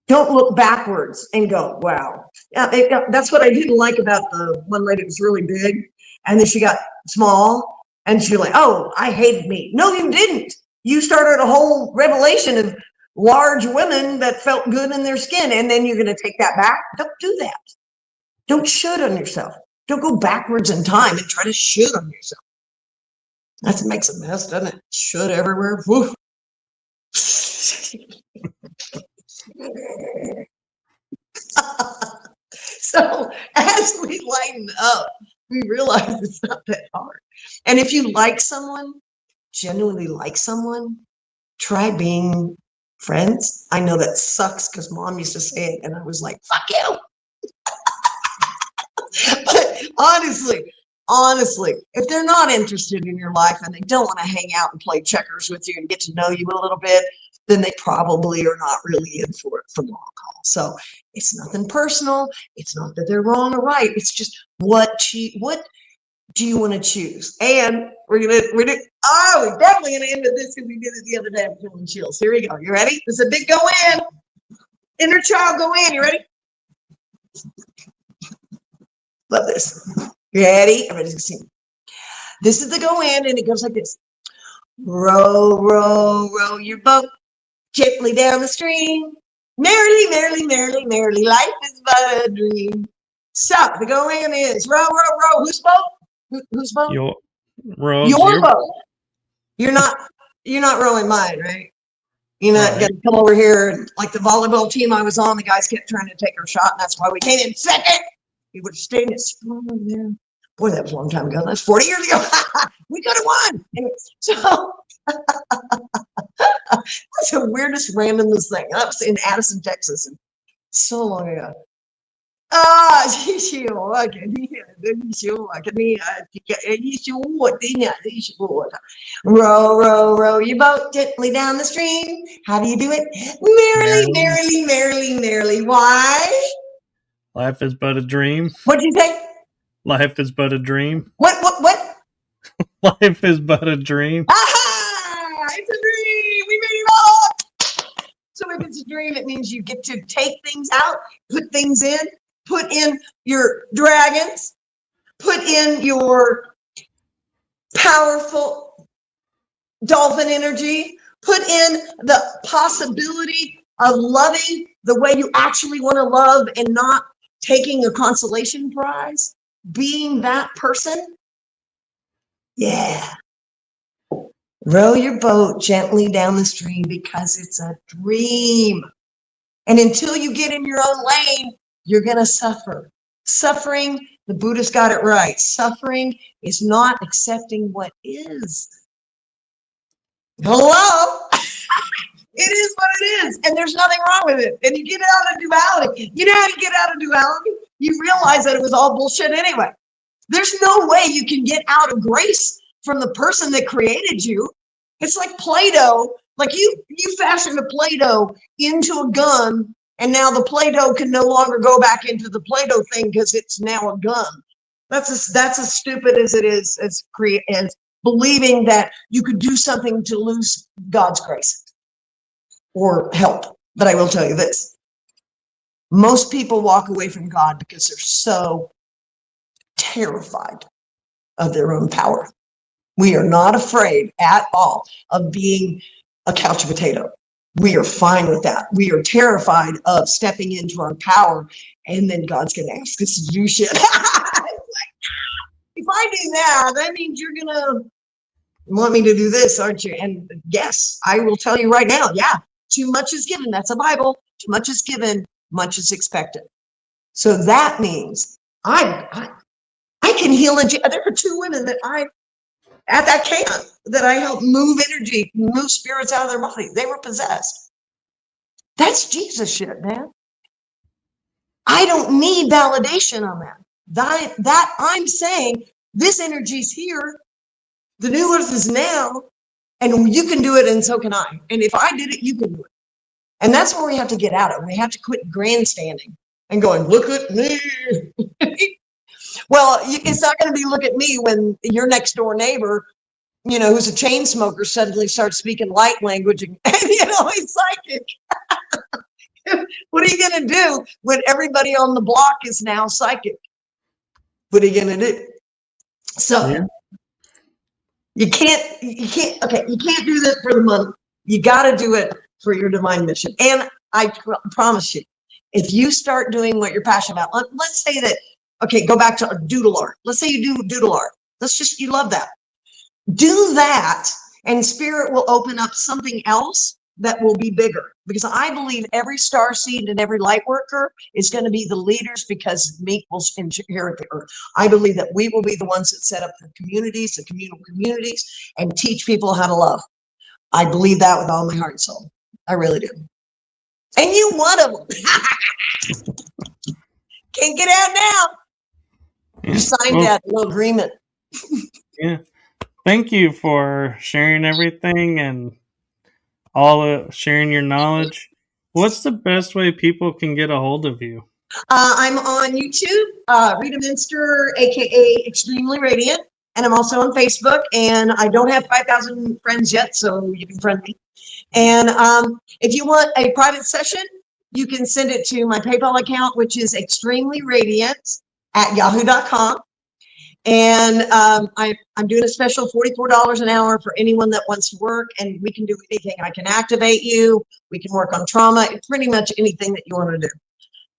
[SPEAKER 1] Don't look backwards and go, wow. That's what I didn't like about the one lady that was really big. And then she got small and she's like, oh, I hated me. No, you didn't. You started a whole revelation of large women that felt good in their skin. And then you're going to take that back. Don't do that. Don't should on yourself. Don't go backwards in time and try to should on yourself. That makes a mess, doesn't it? Should everywhere. Woo. So as we lighten up, we realize it's not that hard. And if you like someone, genuinely like someone, try being friends. I know that sucks because mom used to say it and I was like, fuck you. But honestly, if they're not interested in your life and they don't want to hang out and play checkers with you and get to know you a little bit, then they probably are not really in for it for long haul. So it's nothing personal. It's not that they're wrong or right. It's just what do you want to choose? And we're definitely gonna end with this because we did it the other day. I'm feeling chills. Here we go. You ready? This is a big go in. Inner child go in. You ready? Love this. You ready? Everybody's gonna sing. This is the go in, and it goes like this. Row, row, row your boat gently down the stream. Merrily, merrily, merrily, merrily, life is but a dream. So the go in is row, row, row. Whose boat? Whose boat?
[SPEAKER 2] Your
[SPEAKER 1] boat. You're not rowing mine, right? You're not gonna come over here like the volleyball team I was on. The guys kept trying to take our shot, and that's why we came in second. We would have stayed in it. Boy, that was a long time ago. That's 40 years ago. We could have won. Anyway, so that's the weirdest randomness thing. That was in Addison, Texas, and so long ago. Row, row, row your boat gently down the stream. How do you do it? Merrily, merrily, merrily, merrily. Why?
[SPEAKER 2] Life is but a dream.
[SPEAKER 1] What'd you say?
[SPEAKER 2] Life is but a dream.
[SPEAKER 1] What?
[SPEAKER 2] Life is but a dream.
[SPEAKER 1] Aha! It's a dream. We made it up. So if it's a dream, it means you get to take things out, put things in, put in your dragons, put in your powerful dolphin energy, put in the possibility of loving the way you actually want to love and not taking a consolation prize, being that person. Yeah. Row your boat gently down the stream because it's a dream. And until you get in your own lane, you're going to suffer. Suffering, the Buddhist got it right. Suffering is not accepting what is. Hello? It is what it is. And there's nothing wrong with it. And you get out of duality. You know how you get out of duality? You realize that it was all bullshit anyway. There's no way you can get out of grace from the person that created you. It's like Play-Doh. Like you fashioned a Play-Doh into a gun, and now the Play-Doh can no longer go back into the Play-Doh thing because it's now a gun. That's as stupid as it is as believing that you could do something to lose God's grace or help. But I will tell you this. Most people walk away from God because they're so terrified of their own power. We are not afraid at all of being a couch potato. We are fine with that. We are terrified of stepping into our power, and then God's going to ask us to do shit. If I do that means you're going to want me to do this, aren't you? And yes, I will tell you right now, yeah, too much is given. That's a Bible. Too much is given, much is expected. So that means I can heal. There are two women that I helped move energy, move spirits out of their body. They were possessed. That's Jesus shit, man. I don't need validation on that. That I'm saying this energy's here. The new earth is now, and you can do it, and so can I. And if I did it, you can do it. And that's where we have to get out of. We have to quit grandstanding and going, look at me. Well, it's not going to be look at me when your next door neighbor, who's a chain smoker, suddenly starts speaking light language and he's psychic. What are you going to do when everybody on the block is now psychic? What are you going to do? So yeah. You can't do this for the money. You got to do it for your divine mission. And I promise you, if you start doing what you're passionate about, let's say that, okay, go back to doodle art. Let's say you do doodle art. You love that. Do that, and spirit will open up something else that will be bigger. Because I believe every star seed and every light worker is going to be the leaders, because meek will inherit the earth. I believe that we will be the ones that set up the communities, the communal communities, and teach people how to love. I believe that with all my heart and soul. I really do. And you one of them. Can't get out now.
[SPEAKER 2] Yeah.
[SPEAKER 1] You signed that little agreement.
[SPEAKER 2] Yeah. Thank you for sharing everything and sharing your knowledge. What's the best way people can get a hold of you?
[SPEAKER 1] I'm on YouTube, Rita Minster, aka Extremely Radiant, and I'm also on Facebook. And I don't have 5,000 friends yet, so you can friend me. And if you want a private session, you can send it to my PayPal account, which is extremelyRadiant@yahoo.com. And I'm doing a special $44 an hour for anyone that wants to work, and we can do anything. I can activate you. We can work on trauma. It's pretty much anything that you want to do.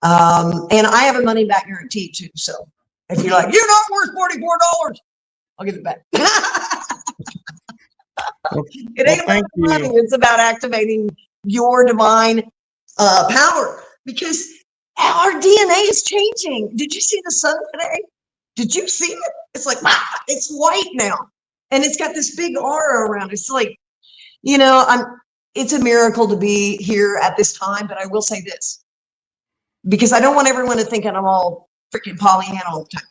[SPEAKER 1] And I have a money back guarantee too. So if you're like, you're not worth $44, I'll give it back. It ain't about money. It's about activating your divine power, because our DNA is changing. Did you see the sun today? Did you see it? It's like, wow, it's white now. And it's got this big aura around it. It's like, it's a miracle to be here at this time. But I will say this, because I don't want everyone to think I'm all freaking Pollyanna all the time.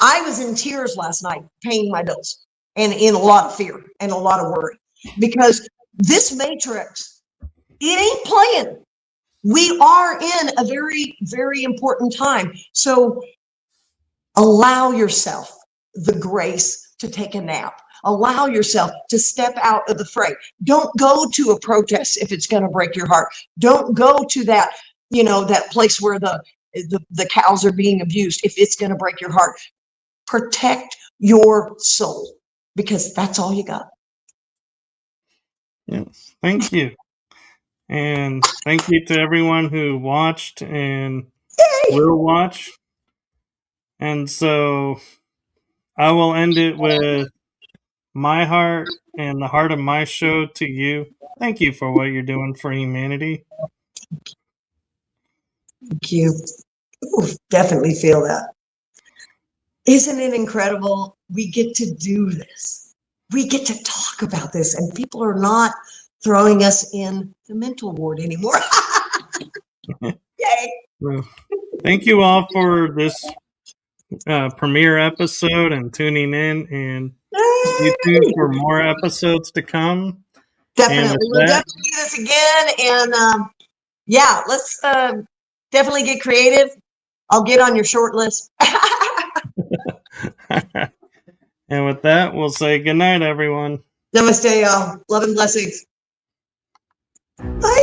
[SPEAKER 1] I was in tears last night paying my bills, and in a lot of fear and a lot of worry, because this matrix, it ain't playing. We are in a very, very important time. So allow yourself the grace to take a nap. Allow yourself to step out of the fray. Don't go to a protest if it's going to break your heart. Don't go to that, that place where the cows are being abused if it's going to break your heart. Protect your soul, because that's all you got.
[SPEAKER 2] Yes, thank you. And thank you to everyone who watched and will watch. And so I will end it with my heart and the heart of my show to you. Thank you for what you're doing for humanity.
[SPEAKER 1] Thank you. Ooh, definitely feel that. Isn't it incredible? We get to do this. We get to talk about this, and people are not throwing us in the mental ward anymore. Yay.
[SPEAKER 2] Well, thank you all for this premiere episode and tuning in, and stay tuned for more episodes to come.
[SPEAKER 1] Definitely. We'll definitely do this again. And let's definitely get creative. I'll get on your short list.
[SPEAKER 2] And with that, we'll say goodnight, everyone.
[SPEAKER 1] Namaste, y'all. Love and blessings. Bye.